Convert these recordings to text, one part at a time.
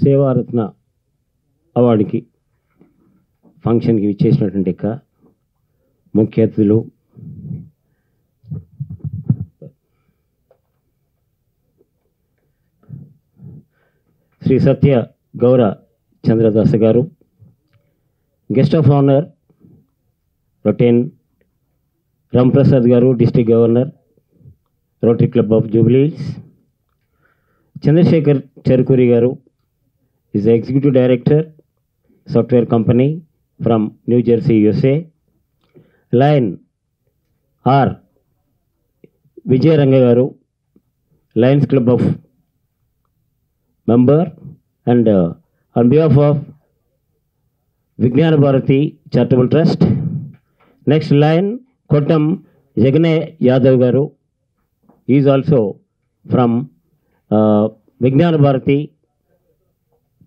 సేవారత్న అవార్డుకి ఫంక్షన్కి ఇచ్చేసినటువంటి ముఖ్య అతిథులు, శ్రీ సత్య గౌర చంద్రదాస్ గారు, guest of honour Rotarian Ramprasad గారు, district governor, Rotary club of Jubilee Hills, Chandrashekar Cherukuri గారు is executive director software company from New Jersey USA, lion R Vijayaranga గారు, lions club of member and on behalf of Vignana Bharathi charitable trust. Next lion Kottam Jagane Yadav గారు is also from విజ్ఞాన Bharathi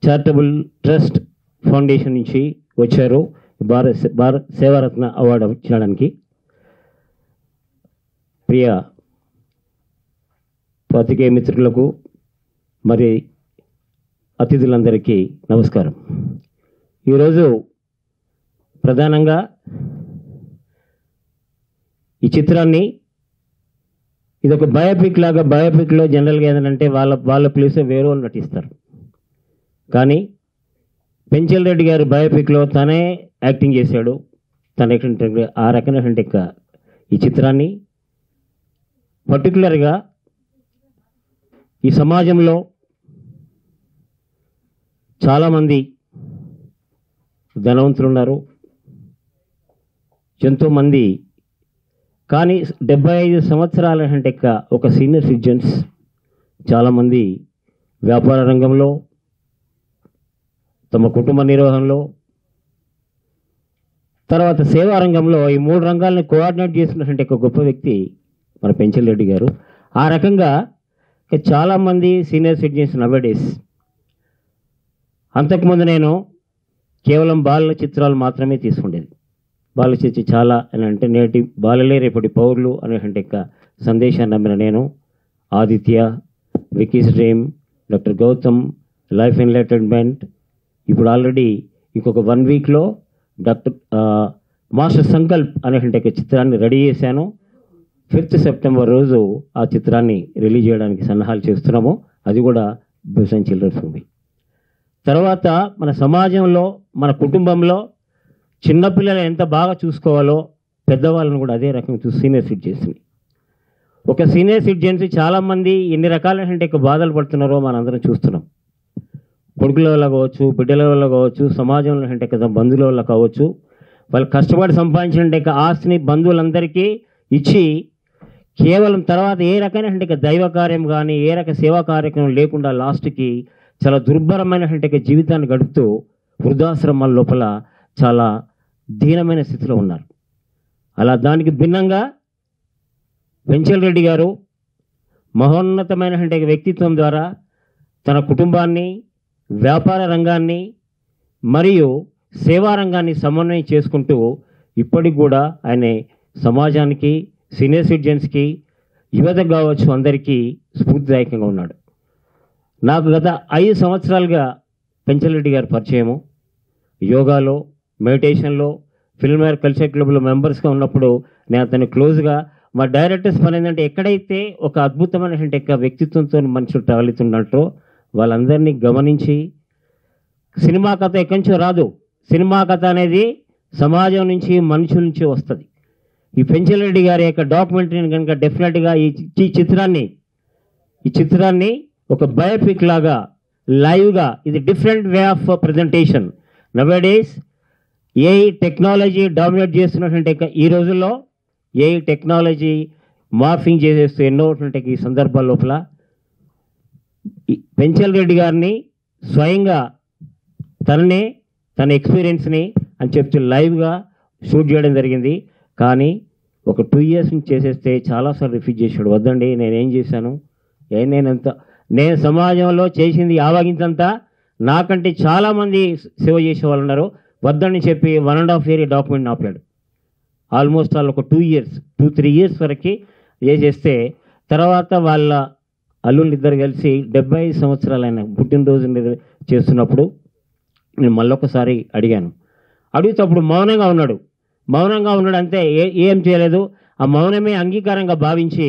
charitable trust foundation నుంచి వచ్చారు Bharat సేవారత్న award ఇచ్చడానికి. ప్రియ పాత్రికేయ మిత్రులకు మరి అతిథులందరికీ నమస్కారం. ఈరోజు ప్రధానంగా ఈ చిత్రాన్ని ఇదొక బయోపిక్ లాగా, బయోపిక్లో జనరల్గా ఏంటంటే వాళ్ళ ప్లేస్ వేరే వాళ్ళు నటిస్తారు, కానీ పెంచల్ రెడ్డి గారి బయోపిక్లో తనే యాక్టింగ్ చేశాడు. తన ఆ రకమైనటువంటి ఈ చిత్రాన్ని పర్టికులర్గా ఈ సమాజంలో చాలామంది ధనవంతులు ఉన్నారు, ఎంతోమంది, కానీ 75 సంవత్సరాల అంటే ఒక సీనియర్ సిటిజన్స్ చాలామంది వ్యాపార రంగంలో, తమ కుటుంబ నిర్వహణలో, తర్వాత సేవా రంగంలో ఈ 3 రంగాలను కోఆర్డినేట్ చేసినటువంటి ఒక గొప్ప వ్యక్తి మన పెంచల్ రెడ్డి గారు. ఆ రకంగా చాలామంది సీనియర్ సిటిజన్స్ నవేడేస్. అంతకుముందు నేను కేవలం బాలల చిత్రాలు మాత్రమే తీసుకుండేది. బాలల చిత్రం చాలా అని అంటే నేటి బాలలే రేపటి పౌరులు అనేటువంటి సందేశాన్ని నమ్మిన నేను ఆదిత్య, వికీస్ dream, doctor Gautam, life enlightenment, ఇప్పుడు ఆల్రెడీ ఇంకొక 1 వీక్లో డాక్టర్ మాస్టర్ సంకల్ప్ అనేటువంటి చిత్రాన్ని రెడీ చేశాను. 5th సెప్టెంబర్ రోజు ఆ చిత్రాన్ని రిలీజ్ చేయడానికి సన్నాహాలు చేస్తున్నాము. అది కూడా బెస్ట్ అండ్ చిల్డ్రన్స్ మూవీ. తర్వాత మన సమాజంలో, మన కుటుంబంలో చిన్నపిల్లలు ఎంత బాగా చూసుకోవాలో పెద్దవాళ్ళని కూడా అదే రకంగా చూసి సీనియర్ సిటిజన్స్ని. ఒక సీనియర్ సిటిజన్స్ చాలామంది ఎన్ని రకాలైనటువంటి బాధలు పడుతున్నారో మనందరం చూస్తున్నాం. కొడుకుల వల్ల కావచ్చు, బిడ్డల వల్ల కావచ్చు, సమాజంలో అంటే కదా బంధువుల వల్ల కావచ్చు, వాళ్ళు కష్టపడి సంపాదించిన ఆస్తిని బంధువులందరికీ ఇచ్చి కేవలం తర్వాత ఏ రకమైనటువంటి దైవ కార్యం కానీ ఏ రక సేవా కార్యక్రమం లేకుండా లాస్ట్కి చాలా దుర్భరమైనటువంటి జీవితాన్ని గడుపుతూ వృద్ధాశ్రమాల లోపల చాలా దీనమైన స్థితిలో ఉన్నారు. అలా దానికి భిన్నంగా పెంచల్ రెడ్డి గారు మహోన్నతమైనటువంటి వ్యక్తిత్వం ద్వారా తన కుటుంబాన్ని, వ్యాపార రంగాన్ని మరియు సేవా రంగాన్ని సమన్వయం చేసుకుంటూ ఇప్పటికి కూడా ఆయన సమాజానికి, సీనియర్ సిటిజన్స్కి, యువత కావచ్చు అందరికీ స్ఫూర్తిదాయకంగా ఉన్నాడు. నాకు గత 5 సంవత్సరాలుగా పెంచల్ రెడ్డి గారి పరిచయము. యోగాలో, మెడిటేషన్లో, ఫిల్మ్వేర్ కల్చర్ క్లబ్లో మెంబర్స్గా ఉన్నప్పుడు నేను అతన్ని క్లోజ్గా, మా డైరెక్టర్స్ పని ఏంటంటే ఎక్కడైతే ఒక అద్భుతమైనటువంటి వ్యక్తిత్వంతో మనుషులు తరలితున్నట్టో వాళ్ళందరినీ గమనించి, సినిమా కథ ఎక్కడి నుంచో రాదు, సినిమా కథ అనేది సమాజం నుంచి, మనుషుల నుంచి వస్తుంది. ఈ పెంచల్ రెడ్డి గారి యొక్క డాక్యుమెంటరీని కనుక డెఫినెట్గా ఈ చిత్రాన్ని ఒక బయోపిక్ లాగా లైవ్గా, ఇది different way of presentation. Nowadays AI technology dominate చేస్తున్నటువంటి ఈ రోజుల్లో ఏఐ టెక్నాలజీ మార్ఫింగ్ చేసేస్తూ ఎన్నోటువంటి ఈ సందర్భాల లోపల పెంచల్ రెడ్డి గారిని స్వయంగా తన ఎక్స్పీరియన్స్ని అని చెప్తూ లైవ్గా షూట్ చేయడం జరిగింది. కానీ ఒక 2 years నుంచి చేసేస్తే చాలాసార్లు రిఫ్యూజ్ చేశాడు. వద్దండి, నేనేం చేశాను, నేను సమాజంలో చేసింది ఆవాగించంతా, నాకంటే చాలామంది సేవ చేసే వాళ్ళు ఉన్నారు, వద్దని చెప్పి 1.5 year డాక్యుమెంట్ ఆపాడు. ఆల్మోస్ట్ వాళ్ళు ఒక 2 years 2-3 years వరకు చేస్తే తర్వాత వాళ్ళ అల్లుళ్ళు ఇద్దరు కలిసి 75 సంవత్సరాలైన పుట్టినరోజు చేస్తున్నప్పుడు నేను మళ్ళొకసారి అడిగాను. అడిగినప్పుడు మౌనంగా ఉన్నాడు అంతే, ఏం చేయలేదు. ఆ మౌనమే అంగీకారంగా భావించి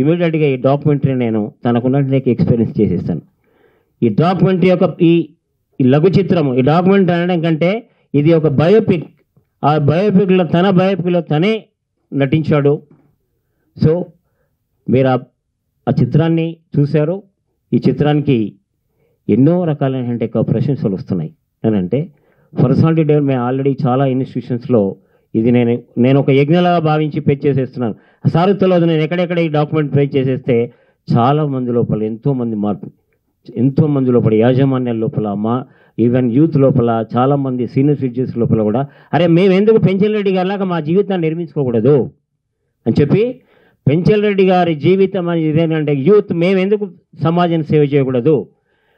ఇమీడియట్గా ఈ డాక్యుమెంటరీ నేను తనకున్నట్టు ఎక్స్పీరియన్స్ చేసేస్తాను. ఈ డాక్యుమెంటరీ యొక్క ఈ లఘు చిత్రము, ఈ డాక్యుమెంటరీ అనడం కంటే ఇది ఒక బయోపిక్. ఆ బయోపిక్లో తన బయోపిక్లో తనే నటించాడు. సో మీరు ఆ చిత్రాన్ని చూశారు. ఈ చిత్రానికి ఎన్నో రకాలైనటువంటి ప్రశంసలు వస్తున్నాయి. అంటే పర్సనాలిటీ డెవలప్మెంట్ ఆల్రెడీ చాలా ఇన్స్టిట్యూషన్స్లో ఇది నేను ఒక యజ్ఞలాగా భావించి పేజ్ చేసేస్తున్నాను. సారుతలో నేను ఎక్కడెక్కడ ఈ డాక్యుమెంట్ పేజ్ చేసేస్తే చాలా మంది లోపల ఎంతోమంది లోపల యాజమాన్యాల లోపల ఈవెన్ యూత్ లోపల చాలామంది సీనియర్ సిటిజన్స్ లోపల కూడా అరే మేము ఎందుకు పెంచల్ రెడ్డి గారిలాగా మా జీవితాన్ని నిర్మించుకోకూడదు అని చెప్పి, పెంచల్ రెడ్డి గారి జీవితం అనేది ఇదేనంటే యూత్ మేము ఎందుకు సమాజాన్ని సేవ చేయకూడదు,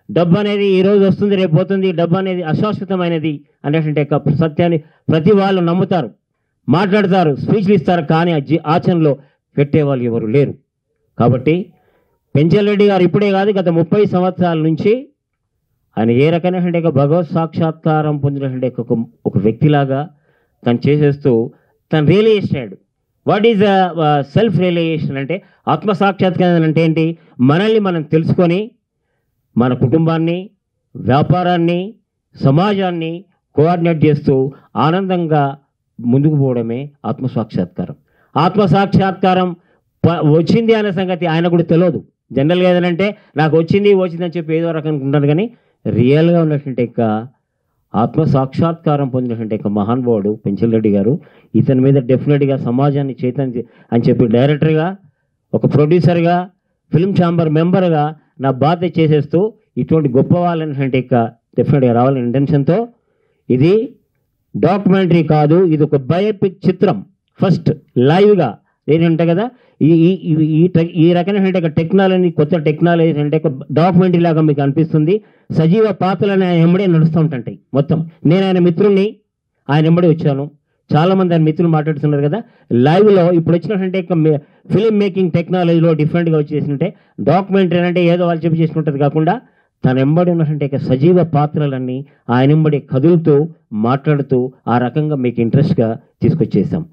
డబ్బు అనేది ఈరోజు వస్తుంది రేపు పోతుంది, డబ్బు అనేది అశాశ్వతమైనది అనేటువంటి సత్యాన్ని ప్రతి వాళ్ళు నమ్ముతారు, మాట్లాడతారు, స్పీచ్లు ఇస్తారు, కానీ ఆచరణలో పెట్టేవాళ్ళు ఎవరు లేరు. కాబట్టి పెంచల్ రెడ్డి గారు ఇప్పుడే కాదు గత 30 సంవత్సరాల నుంచి ఆయన ఏ రకమైనటువంటి భగవత్ సాక్షాత్కారం పొందినటువంటి ఒక వ్యక్తిలాగా తను చేసేస్తూ తను రియలైజేషన్ అయ్యాడు. వాట్ ఈజ్ సెల్ఫ్ రియలైజేషన్ అంటే ఆత్మసాక్షాత్కారం అంటే ఏంటి? మనల్ని మనం తెలుసుకొని మన కుటుంబాన్ని, వ్యాపారాన్ని, సమాజాన్ని కోఆర్డినేట్ చేస్తూ ఆనందంగా ముందుకు పోవడమే ఆత్మసాక్షాత్కారం. ఆత్మసాక్షాత్కారం వచ్చింది అనే సంగతి ఆయన కూడా తెలియదు. జనరల్గా ఏదంటే నాకు వచ్చిందని చెప్పి ఏదో రకంగా ఉంటాను, కానీ రియల్గా ఉన్నటువంటి ఆత్మసాక్షాత్కారం పొందినటువంటి మహానుభావుడు పెంచల్ రెడ్డి గారు. ఇతని మీద డెఫినెట్గా సమాజాన్ని చైతన్య అని చెప్పి డైరెక్టర్గా, ఒక ప్రొడ్యూసర్గా, ఫిల్మ్ ఛాంబర్ మెంబర్గా నా బాధ్యత చేసేస్తూ ఇటువంటి గొప్ప వాళ్ళని డెఫినెట్గా రావాలని ఇంటెన్షన్తో ఇది డాక్యుమెంటరీ కాదు, ఇది ఒక బయోపిక్ చిత్రం. ఫస్ట్ లైవ్గా ఏంటంటే కదా ఈ రకమైన టెక్నాలజీ, కొత్త టెక్నాలజీ అంటే డాక్యుమెంటరీ లాగా మీకు అనిపిస్తుంది. సజీవ పాత్రలు ఆయన ఎంబడే నడుస్తూ ఉంటాయి. మొత్తం నేను ఆయన మిత్రుడిని, ఆయన ఎంబడి వచ్చాను. చాలామంది ఆయన మిత్రులు మాట్లాడుతున్నారు కదా, లైవ్లో ఇప్పుడు వచ్చినటువంటి ఫిలిం మేకింగ్ టెక్నాలజీలో డిఫరెంట్గా వచ్చేసింటే డాక్యుమెంటరీ అంటే ఏదో వాళ్ళు చెప్పి చేసుకుంటుంది కాకుండా తన ఎంబడి ఉన్నటువంటి సజీవ పాత్రలన్నీ ఆయన ఎంబడి కదులుతూ మాట్లాడుతూ ఆ రకంగా మీకు ఇంట్రెస్ట్గా తీసుకొచ్చేసాం.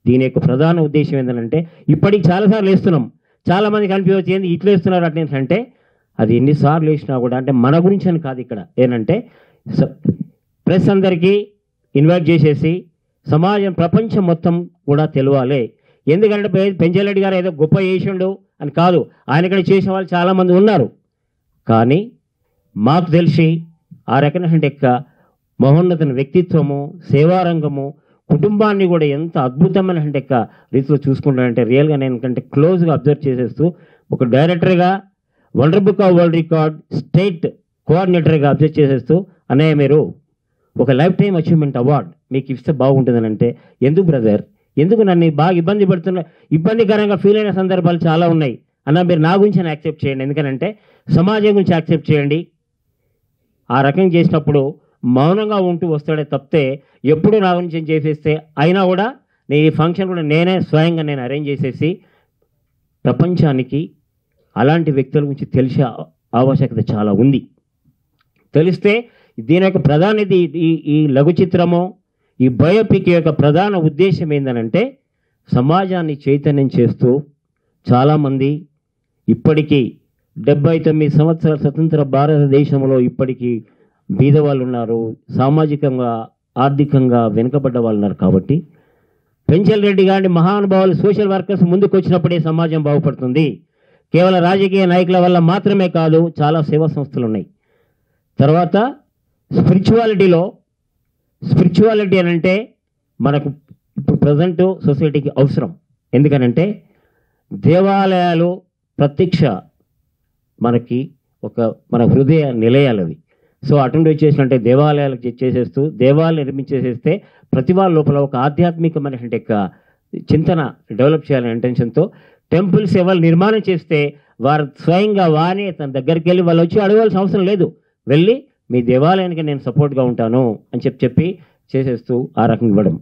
దీని యొక్క ప్రధాన ఉద్దేశం ఏంటంటే ఇప్పటికి చాలాసార్లు వేస్తున్నాం, చాలామంది కనిపించవచ్చు ఏంది ఇట్లా వేస్తున్నారు అంటే అది ఎన్నిసార్లు వేసినా కూడా అంటే మన గురించి అని కాదు. ఇక్కడ ఏంటంటే ప్రెస్ అందరికీ ఇన్వైట్ చేసేసి సమాజం, ప్రపంచం మొత్తం కూడా తెలియాలి. ఎందుకంటే పెంచల్ రెడ్డి గారు ఏదో గొప్ప చేసిండు అని కాదు, ఆయన ఇక్కడ చేసే వాళ్ళు చాలామంది ఉన్నారు. కానీ మాకు తెలిసి ఆ రకమైన మహోన్నత వ్యక్తిత్వము, సేవారంగము, కుటుంబాన్ని కూడా ఎంత అద్భుతమైన రీతిలో చూసుకుంటానంటే రియల్గా నేను క్లోజ్గా అబ్జర్వ్ చేసేస్తూ ఒక డైరెక్టర్గా, world book of world record state కోఆర్డినేటర్గా అబ్జర్వ్ చేసేస్తూ అన్నయ్య మీరు ఒక లైఫ్ టైం అచీవ్మెంట్ అవార్డ్ మీకు ఇస్తే బాగుంటుందని అంటే, ఎందుకు బ్రదర్, ఎందుకు నన్ను బాగా ఇబ్బందికరంగా ఫీల్ అయిన సందర్భాలు చాలా ఉన్నాయి అన్న, మీరు నా గురించి యాక్సెప్ట్ చేయండి, ఎందుకనంటే సమాజం గురించి యాక్సెప్ట్ చేయండి. ఆ రకంగా చేసినప్పుడు మౌనంగా ఉంటూ వస్తాడే తప్పితే ఎప్పుడు నా గురించి చేసేస్తే అయినా కూడా ఈ ఫంక్షన్ కూడా నేనే స్వయంగా అరేంజ్ చేసేసి ప్రపంచానికి అలాంటి వ్యక్తుల గురించి తెలిసే ఆవశ్యకత చాలా ఉంది. తెలిస్తే దీని యొక్క ప్రధానది ఈ లఘు చిత్రము, ఈ బయోపిక్ యొక్క ప్రధాన ఉద్దేశం ఏంటంటే సమాజాన్ని చైతన్యం చేస్తూ చాలామంది ఇప్పటికీ 79 సంవత్సరాల స్వతంత్ర భారతదేశంలో ఇప్పటికీ బీద వాళ్ళు ఉన్నారు, సామాజికంగా ఆర్థికంగా వెనుకబడ్డ వాళ్ళు ఉన్నారు. కాబట్టి పెంచల్ రెడ్డి గారి మహానుభావులు సోషల్ వర్కర్స్ ముందుకు వచ్చినప్పుడే సమాజం బాగుపడుతుంది. కేవలం రాజకీయ నాయకుల వల్ల మాత్రమే కాదు, చాలా సేవా సంస్థలు ఉన్నాయి. తర్వాత స్పిరిచువాలిటీ అని అంటే మనకు ఇప్పుడు ప్రజెంట్ సొసైటీకి అవసరం. ఎందుకనంటే దేవాలయాలు ప్రత్యక్ష మనకి మన హృదయ నిలయాలవి. సో అటువంటి వచ్చేసినట్టే దేవాలయాలకు చేసేస్తూ దేవాలయాలు నిర్మించేసేస్తే ప్రతి వాళ్ళ లోపల ఒక ఆధ్యాత్మికమైనటువంటి చింతన డెవలప్ చేయాలనే ఇంటెన్షన్తో టెంపుల్స్ ఎవరు నిర్మాణం చేస్తే వారు స్వయంగా వారిని తన దగ్గరికి వెళ్ళి వాళ్ళు వచ్చి అడగాల్సిన అవసరం లేదు, వెళ్ళి మీ దేవాలయానికి నేను సపోర్ట్గా ఉంటాను అని చెప్పి చేసేస్తూ ఆ రకంగా ఇవ్వడం.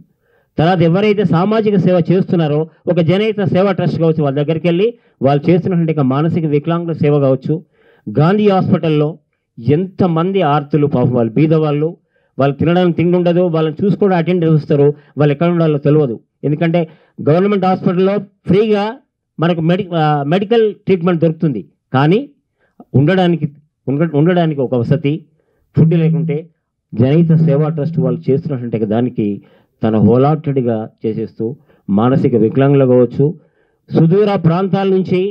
తర్వాత ఎవరైతే సామాజిక సేవ చేస్తున్నారో ఒక జనహిత సేవా ట్రస్ట్ కావచ్చు, వాళ్ళ దగ్గరికి వెళ్ళి వాళ్ళు చేస్తున్నటువంటి మానసిక వికలాంగుల సేవ కావచ్చు. గాంధీ హాస్పిటల్లో ఎంతమంది ఆర్తులు, పాపం వాళ్ళు బీదవాళ్ళు, వాళ్ళు తినడానికి తిండి ఉండదు, వాళ్ళని చూసుకోవడం అటెండ్ చూస్తారు, వాళ్ళు ఎక్కడ ఉండాలో తెలియదు. ఎందుకంటే గవర్నమెంట్ హాస్పిటల్లో ఫ్రీగా మనకు మెడికల్ ట్రీట్మెంట్ దొరుకుతుంది, కానీ ఉండడానికి ఒక వసతి, ఫుడ్ లేకుంటే జనహిత సేవా ట్రస్ట్ వాళ్ళు చేస్తున్నటువంటి దానికి తన హోలాటెడ్గా చేసేస్తూ మానసిక వికలాంగులు కావచ్చు, సుదూర ప్రాంతాల నుంచి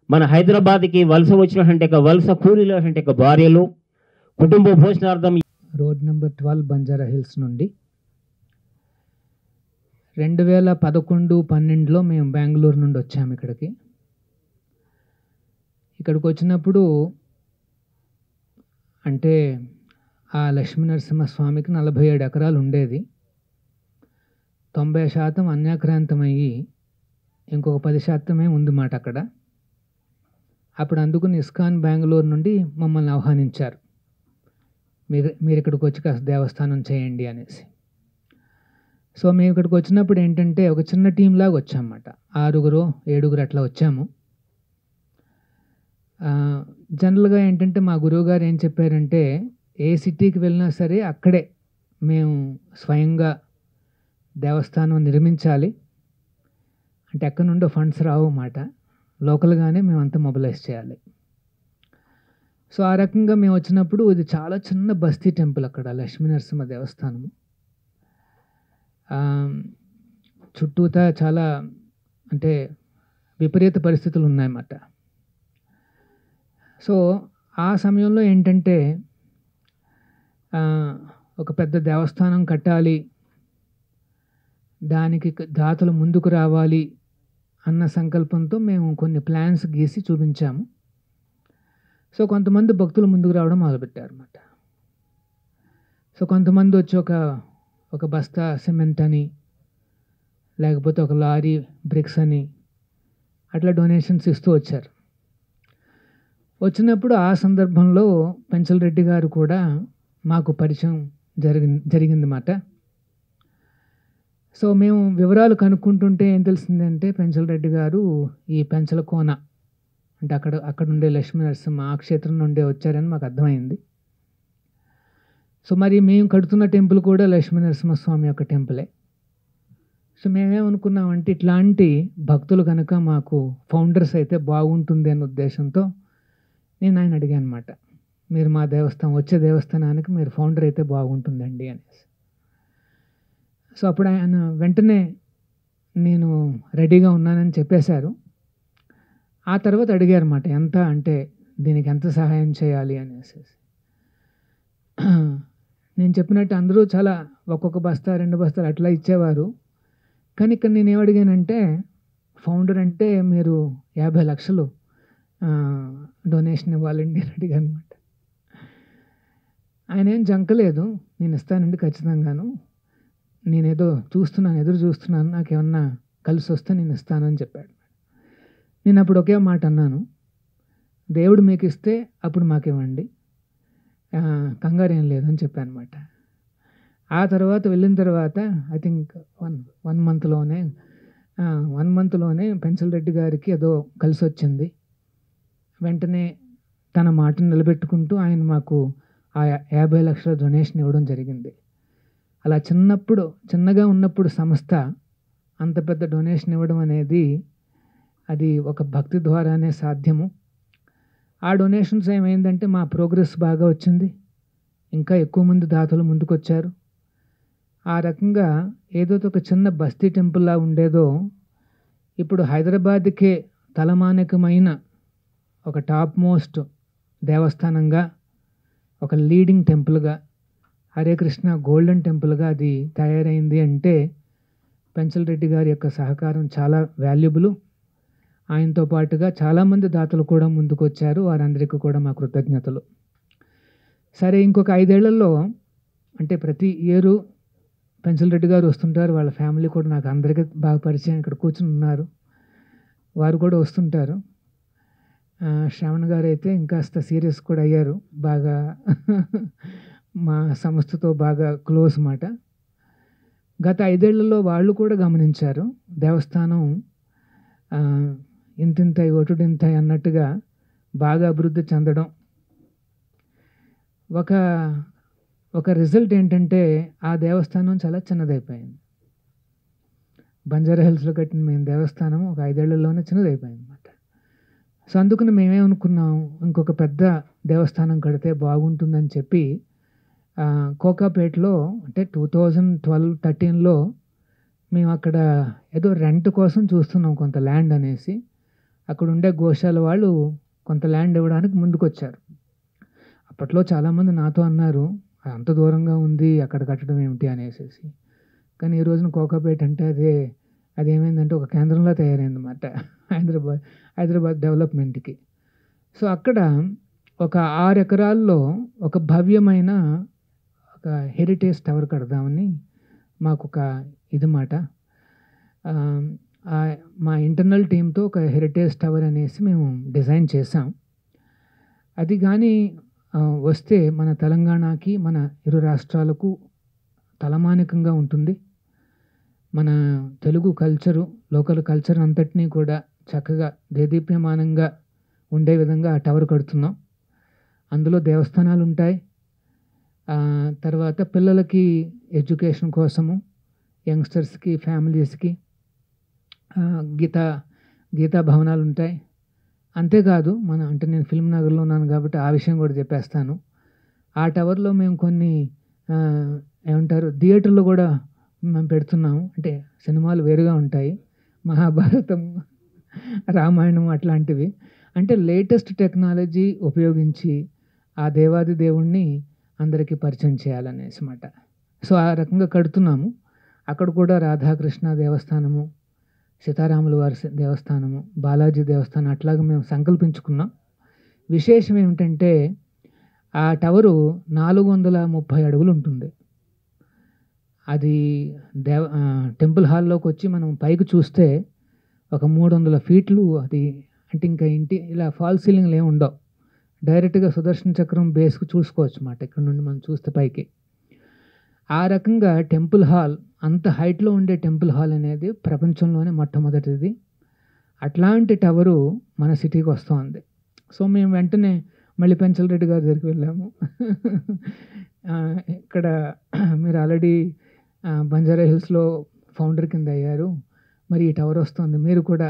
మన హైదరాబాద్కి వలస వచ్చినటువంటి వలస కూలీల భార్యలు, కుటుంబ పోషణార్థం రోడ్ నెంబర్ 12 బంజారా హిల్స్ నుండి 2011-12లో మేము బెంగళూరు నుండి వచ్చాము ఇక్కడికి వచ్చినప్పుడు అంటే ఆ లక్ష్మీనరసింహస్వామికి 47 ఎకరాలు ఉండేది. 90% అన్యాక్రాంతమయ్యి ఇంకొక 10% ఉందిమాట అక్కడ. అప్పుడు అందుకుని ఇస్కాన్ బెంగళూరు నుండి మమ్మల్ని ఆహ్వానించారు, మీరు ఇక్కడికి వచ్చి కాస్త దేవస్థానం చేయండి అనేసి. సో మేము ఇక్కడికి వచ్చినప్పుడు ఏంటంటే ఒక చిన్న టీం లాగా వచ్చామన్నమాట. 6-7 అట్లా వచ్చాము. జనరల్గా ఏంటంటే మా గురువుగారు ఏం చెప్పారంటే, ఏ సిటీకి వెళ్ళినా సరే అక్కడే మేము స్వయంగా దేవస్థానం నిర్మించాలి, అంటే ఎక్కడి నుండో ఫండ్స్ రావు అన్నమాట, లోకల్గానే మేమంతా మొబిలైజ్ చేయాలి. సో ఆ రకంగా మేము వచ్చినప్పుడు ఇది చాలా చిన్న బస్తీ టెంపుల్ అక్కడ లక్ష్మీనరసింహ దేవస్థానము. చుట్టూతా చాలా అంటే విపరీత పరిస్థితులు ఉన్నాయన్నమాట. సో ఆ సమయంలో ఏంటంటే ఒక పెద్ద దేవస్థానం కట్టాలి, దానికి దాతలు ముందుకు రావాలి అన్న సంకల్పంతో మేము కొన్ని ప్లాన్స్ గీసి చూపించాము. సో కొంతమంది భక్తులు ముందుకు రావడం మొదలుపెట్టారు అన్నమాట. సో కొంతమంది వచ్చి ఒక బస్తా సిమెంట్ అని, లేకపోతే ఒక లారీ బ్రిక్స్ అని అట్లా డొనేషన్స్ ఇస్తూ వచ్చారు. వచ్చినప్పుడు ఆ సందర్భంలో పెంచల్ రెడ్డి గారు కూడా మాకు పరిచయం జరిగిందన్నమాట. సో మేము వివరాలు కనుక్కుంటుంటే ఏం తెలిసిందంటే, పెంచల్ రెడ్డి గారు ఈ పెంచల కోన అంటే అక్కడ ఉండే లక్ష్మీనరసింహ ఆ క్షేత్రం నుండే వచ్చారని మాకు అర్థమైంది. సో మరి మేము కడుతున్న టెంపుల్ కూడా లక్ష్మీనరసింహస్వామి యొక్క టెంపులే. సో మేమేమనుకున్నామంటే, ఇట్లాంటి భక్తులు కనుక మాకు ఫౌండర్స్ అయితే బాగుంటుంది అనే ఉద్దేశంతో నేను ఆయన అడిగాను అనమాట, మీరు మా వచ్చే దేవస్థానానికి మీరు ఫౌండర్ అయితే బాగుంటుందండి అనేసి. సో అప్పుడు ఆయన వెంటనే నేను రెడీగా ఉన్నానని చెప్పేశారు. ఆ తర్వాత అడిగారు అన్నమాట, ఎంత అంటే దీనికి ఎంత సహాయం చేయాలి అనేసి. నేను చెప్పినట్టు అందరూ చాలా ఒక్కొక్క బస్తా 2 బస్తాలు అట్లా ఇచ్చేవారు. కానీ ఇక్కడ నేను ఏమడిగానంటే, ఫౌండర్ అంటే మీరు 50 లక్షలు డొనేషన్ ఇవ్వాలండి అని అడిగాను అనమాట. ఆయన ఏం జంకలేదు, నేను ఇస్తానండి ఖచ్చితంగాను, నేనేదో ఎదురు చూస్తున్నాను, నాకేమన్నా కలిసి వస్తే నేను ఇస్తాను అని చెప్పాడు. నేను అప్పుడు ఒకే మాట అన్నాను, దేవుడు మీకు ఇస్తే అప్పుడు మాకివ్వండి, కంగారు ఏం లేదని చెప్పాను అనమాట. ఆ తర్వాత వెళ్ళిన తర్వాత ఐ థింక్ వన్ మంత్లోనే పెంచల్ రెడ్డి గారికి ఏదో కలిసి వచ్చింది. వెంటనే తన మాటను నిలబెట్టుకుంటూ ఆయన మాకు ఆ 50 లక్షల డొనేషన్ ఇవ్వడం జరిగింది. అలా చిన్నగా ఉన్నప్పుడు సంస్థ అంత పెద్ద డొనేషన్ ఇవ్వడం అనేది అది ఒక భక్తి ద్వారానే సాధ్యము. ఆ డొనేషన్స్ ఏమైందంటే మా ప్రోగ్రెస్ బాగా వచ్చింది, ఇంకా ఎక్కువ మంది దాతలు ముందుకొచ్చారు. ఆ రకంగా ఏదో ఒక చిన్న బస్తీ టెంపుల్లా ఉండేదో ఇప్పుడు హైదరాబాద్కే తలమానికమైన ఒక టాప్ మోస్ట్ దేవస్థానంగా, ఒక లీడింగ్ టెంపుల్గా, హరే కృష్ణ గోల్డెన్ టెంపుల్గా అది తయారైంది అంటే పెంచల్ రెడ్డి గారి యొక్క సహకారం చాలా వాల్యుబుల్. ఆయనతో పాటుగా చాలామంది దాతలు కూడా ముందుకు వచ్చారు, వారందరికీ కూడా మా కృతజ్ఞతలు. సరే, ఇంకొక 5 ఏళ్లలో అంటే ప్రతి ఇయరు పెంచల్ రెడ్డి గారు వస్తుంటారు, వాళ్ళ ఫ్యామిలీ కూడా నాకు అందరికీ బాగా పరిచయం, ఇక్కడ కూర్చుని ఉన్నారు, వారు కూడా వస్తుంటారు. శ్రావణ్ గారు అయితే ఇంకాస్త సీరియస్ కూడా అయ్యారు, బాగా మా సంస్థతో బాగా క్లోజ్ మాట. గత 5 ఏళ్లలో వాళ్ళు కూడా గమనించారు దేవస్థానం ఇంతింతై ఒటుడింతై అన్నట్టుగా బాగా అభివృద్ధి చెందడం. ఒక రిజల్ట్ ఏంటంటే ఆ దేవస్థానం చాలా చిన్నదైపోయింది. బంజారా హిల్స్లో కట్టిన మేము దేవస్థానం ఒక 5 ఏళ్లలోనే చిన్నదైపోయింది అన్నమాట. సో అందుకని మేమేమనుకున్నాం, ఇంకొక పెద్ద దేవస్థానం కడితే బాగుంటుందని చెప్పి కోకాపేటలో అంటే 2012-13లో మేము అక్కడ ఏదో రెంట్ కోసం చూస్తున్నాం కొంత ల్యాండ్ అనేసి. అక్కడ ఉండే గోశాల వాళ్ళు కొంత ల్యాండ్ ఇవ్వడానికి ముందుకొచ్చారు. అప్పట్లో చాలామంది నాతో అన్నారు, అంత దూరంగా ఉంది అక్కడ కట్టడం ఏమిటి అనేసి. కానీ ఈ రోజున కోకాపేట అంటే అదేమైందంటే ఒక కేంద్రంలో తయారైందన్నమాట హైదరాబాద్ డెవలప్మెంట్కి. సో అక్కడ ఒక 6 ఎకరాల్లో ఒక భవ్యమైన ఒక హెరిటేజ్ టవర్ కడదామని మాకు ఒక మాట. మా ఇంటర్నల్ టీంతో ఒక హెరిటేజ్ టవర్ అనేసి మేము డిజైన్ చేసాం. అది కానీ వస్తే మన తెలంగాణకి మన 2 రాష్ట్రాలకు తలమానికంగా ఉంటుంది. మన తెలుగు కల్చరు, లోకల్ కల్చర్ అంతటినీ కూడా చక్కగా దేదీప్యమానంగా ఉండే విధంగా ఆ టవర్ కడుతున్నాం. అందులో దేవస్థానాలు ఉంటాయి. తర్వాత పిల్లలకి ఎడ్యుకేషన్ కోసము, యంగ్స్టర్స్కి, ఫ్యామిలీస్కి గీతా భవనాలు ఉంటాయి. అంతేకాదు అంటే నేను ఫిల్మ్ నగర్లో ఉన్నాను కాబట్టి ఆ విషయం కూడా చెప్పేస్తాను. ఆ టవర్లో మేము కొన్ని థియేటర్లు కూడా మేము పెడుతున్నాము. అంటే సినిమాలు వేరుగా ఉంటాయి, మహాభారతం, రామాయణం అట్లాంటివి. అంటే లేటెస్ట్ టెక్నాలజీ ఉపయోగించి ఆ దేవాది దేవుణ్ణి అందరికీ పరిచయం చేయాలనేసి మాట. సో ఆ రకంగా కడుతున్నాము. అక్కడ కూడా రాధాకృష్ణ దేవస్థానము, సీతారాముల వారి దేవస్థానము, బాలాజీ దేవస్థానం అట్లాగా మేము సంకల్పించుకున్నాం. విశేషం ఏమిటంటే ఆ టవరు 430 అడుగులు ఉంటుంది. అది టెంపుల్ హాల్లోకి వచ్చి మనం పైకి చూస్తే ఒక 300 ఫీట్లు. అది అంటే ఇంకా ఇలా ఫాల్ సీలింగ్లు ఏమి ఉండవు, డైరెక్ట్గా సుదర్శన చక్రం బేస్కి చూసుకోవచ్చు అన్నమాట. ఇక్కడ నుండి మనం చూస్తే పైకి ఆ రకంగా టెంపుల్ హాల్, అంత హైట్లో ఉండే టెంపుల్ హాల్ అనేది ప్రపంచంలోనే మొట్టమొదటిది. అట్లాంటి టవరు మన సిటీకి వస్తుంది. సో మేము వెంటనే మళ్ళీ పెంచల్ రెడ్డి గారి దగ్గరికి వెళ్ళాము. ఇక్కడ మీరు ఆల్రెడీ బంజారా హిల్స్లో ఫౌండర్ కింద అయ్యారు, మరి ఈ టవర్ వస్తుంది, మీరు కూడా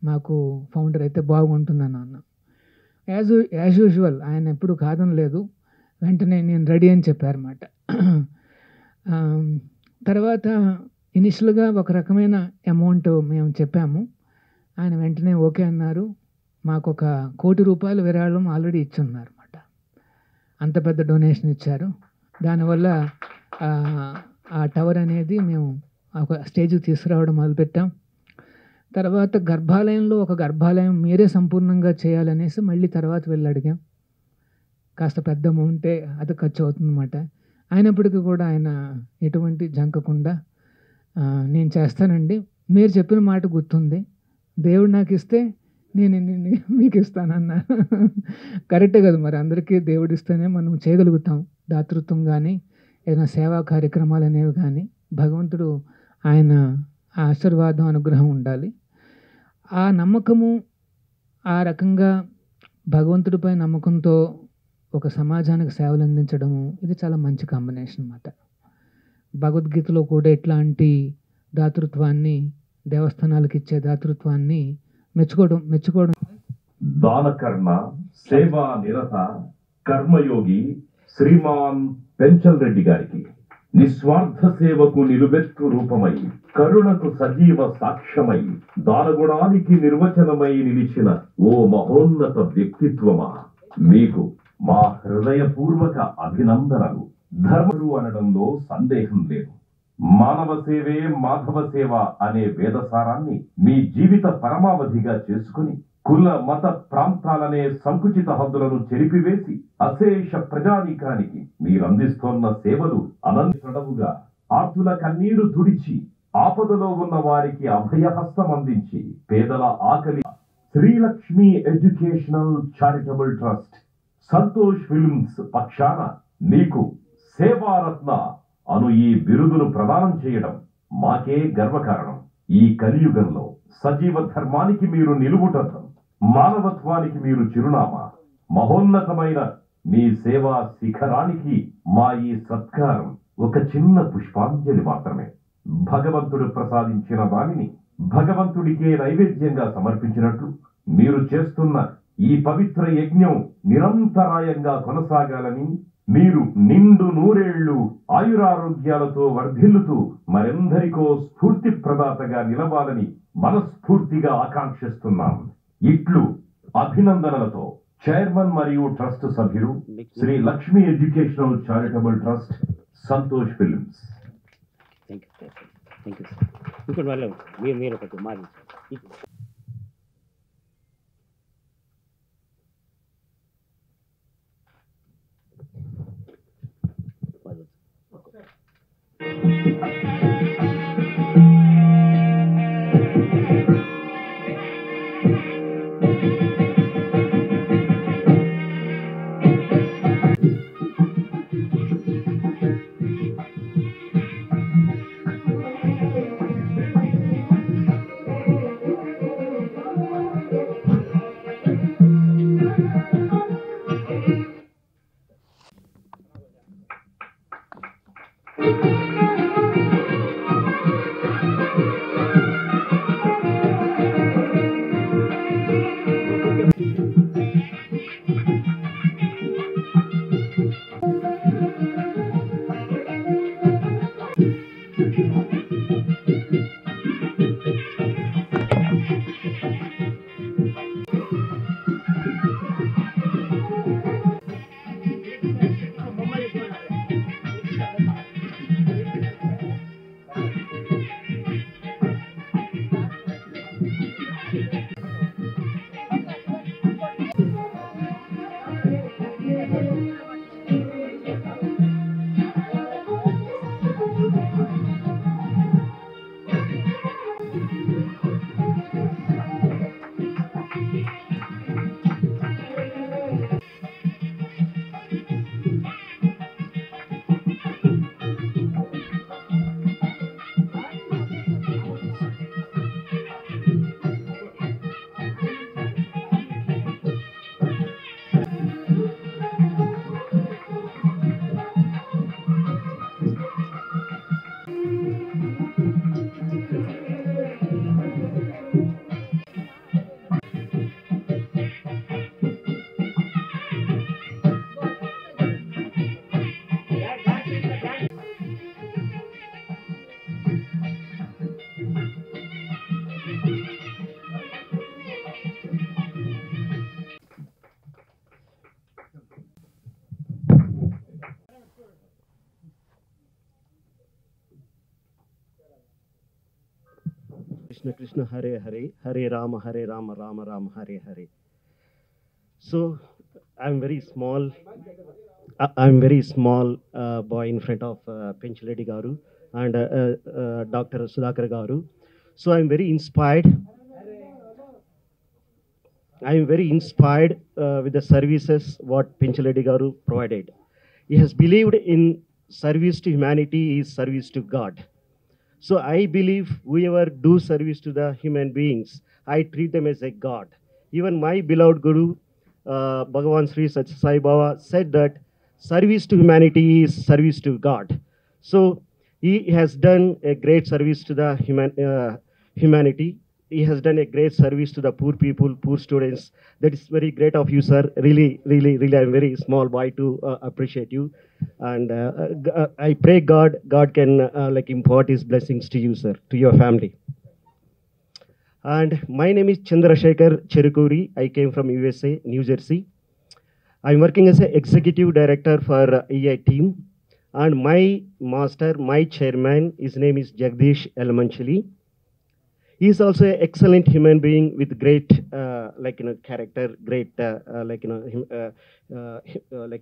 మాకు ఫౌండర్ అయితే బాగుంటుందని అన్నా. యాజ్ యూజువల్ ఆయన ఎప్పుడు కాదనలేదు, వెంటనే నేను రెడీ అని చెప్పారన్నమాట. తర్వాత ఇనిషియల్గా ఒక రకమైన అమౌంట్ మేము చెప్పాము, ఆయన వెంటనే ఓకే అన్నారు. మాకు ఒక ₹1 కోటి విరాళం ఆల్రెడీ ఇచ్చున్నారు అన్నమాట. అంత పెద్ద డొనేషన్ ఇచ్చారు. దానివల్ల ఆ టవర్ అనేది మేము ఒక స్టేజ్కి తీసుకురావడం మొదలుపెట్టాం. తర్వాత గర్భాలయంలో ఒక గర్భాలయం మీరే సంపూర్ణంగా చేయాలనేసి మళ్ళీ తర్వాత వెళ్ళి అడిగాం. కాస్త పెద్ద అమౌంటే, అది ఖర్చు అవుతుందన్నమాట. అయినప్పటికీ కూడా ఆయన ఎటువంటి జంకకుండా నేను చేస్తానండి, మీరు చెప్పిన మాట గుర్తుంది, దేవుడు నాకు ఇస్తే నేను మీకు ఇస్తానన్నా. కరెక్టే కదా మరి, అందరికీ దేవుడు ఇస్తేనే మనం చేయగలుగుతాం. దాతృత్వం కానీ ఏదైనా సేవా కార్యక్రమాలు అనేవి కానీ భగవంతుడు ఆయన ఆశీర్వాదం, అనుగ్రహం ఉండాలి. ఆ నమ్మకము, ఆ రకంగా భగవంతుడిపై నమ్మకంతో ఒక సమాజానికి సేవలు అందించడము, ఇది చాలా మంచి కాంబినేషన్ అన్నమాట. భగవద్గీతలో కూడా ఇట్లాంటి దాతృత్వాన్ని, దేవస్థానాలకు ఇచ్చే దాతృత్వాన్ని మెచ్చుకోవడం. దానకర్మ సేవా నిరత కర్మయోగి శ్రీమాన్ పెంచల్ రెడ్డి గారికి నిస్వార్థ సేవకు నిలువెత్తు రూపమై, కరుణకు సజీవ సాక్ష్యమై, దానగుణానికి నిర్వచనమై నిలిచిన ఓ మహోన్నత వ్యక్తిత్వమా, మీకు మా హృదయపూర్వక అభినందనలు. ధర్మరు అనడంలో సందేహం లేదు. మానవ సేవే మాధవ సేవ అనే వేదసారాన్ని మీ జీవిత పరమావధిగా చేసుకుని కుల మత ప్రాంతాలనే సంకుచిత హద్దులను చెరిపివేసి అశేష ప్రజానీకానికి మీరందిస్తోన్న సేవలు అనంతడవుగా, ఆర్తుల కన్నీరు తుడిచి ఆపదలో ఉన్న వారికి అభయహస్తం అందించి పేదల ఆకలి Srilakshmi educational charitable trust Santosh films పక్షాన మీకు సేవారత్న అను ఈ బిరుదును ప్రదానం చేయడం మాకే గర్వకారణం. ఈ కలియుగంలో సజీవ ధర్మానికి మీరు నిలువుటద్దం, మానవత్వానికి మీరు చిరునామా. మహోన్నతమైన మీ సేవా శిఖరానికి మా ఈ సత్కారం ఒక చిన్న పుష్పాంజలి మాత్రమే. భగవంతుడు ప్రసాదించిన దానిని భగవంతుడికే నైవేద్యంగా సమర్పించినట్లు మీరు చేస్తున్న ఈ పవిత్ర యజ్ఞం నిరంతరాయంగా కొనసాగాలని, మీరు నిండు నూరేళ్లు ఆయురారోగ్యాలతో వర్ధిల్లుతూ మరెందరికో స్ఫూర్తి ప్రదాతగా నిలవాలని మనస్ఫూర్తిగా ఆకాంక్షిస్తున్నాం. ఇట్లు అభినందనలతో చైర్మన్ మరియు ట్రస్ట్ సభ్యులు Shri Lakshmi educational charitable trust, Santosh films. ఇంకోటి వాళ్ళు మీరు ఒకటి మాది Krishna Krishna Hare Hare, Hare Rama Rama Rama Hare Hare. So I'm very small. I'm very small boy in front of Penchaledi Garu and Dr. Sudhakar Garu. So I'm very inspired. I'm very inspired with the services what Penchaledi Garu provided. He has believed in service to humanity is service to God. So I believe whoever do service to the human beings, I treat them as a God. Even my beloved Guru, Bhagavan Sri Sathya Sai Baba said that service to humanity is service to God. So he has done a great service to the humanity. He has done a great service to the poor people, poor students. That is very great of you, sir. Really, I'm very small boy to appreciate you. And I pray God can impart His blessings to you, sir, to your family. And my name is Chandrasekhar Cherukuri. I came from USA, New Jersey. I'm working as an executive director for EI team. And my master, my chairman, his name is Jagdish Elmanchali. He is also an excellent human being with great, character, great,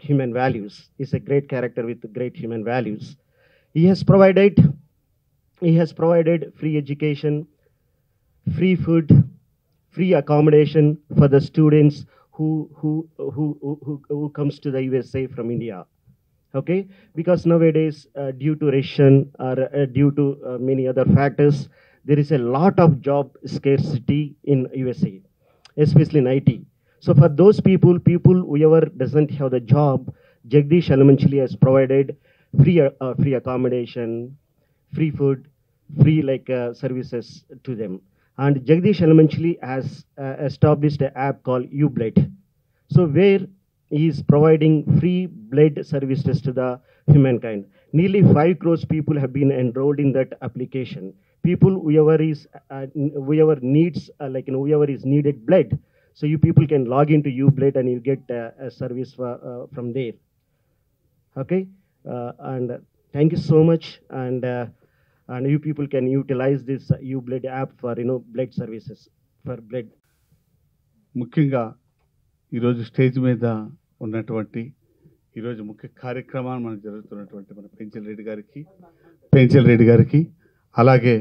human values. He's a great character with great human values. He has provided free education, free food, free accommodation for the students who comes to the USA from India. Okay, because nowadays, due to recession or due to many other factors, there is a lot of job scarcity in USA, especially in IT. So for those people whoever doesn't have the job, Jagdish Elementally has provided free accommodation, free food, free services to them. And Jagdish Elementally has established an app called UBlood. So where he is providing free blood services to the humankind. Nearly 5 crores people have been enrolled in that application. People, whoever needs, whoever is needed blood. So you people can log into UBlood and you get a service from there. Okay, and thank you so much. And you people can utilize this UBlood app for blood services for blood. ముఖ్యంగా ఈరోజు stage మీద ఉన్నటువంటి ఈరోజు ముఖ్య కార్యక్రమాలు మనకు జరుగుతున్నటువంటి మన పెంచల్ రెడ్డి గారికి అలాగే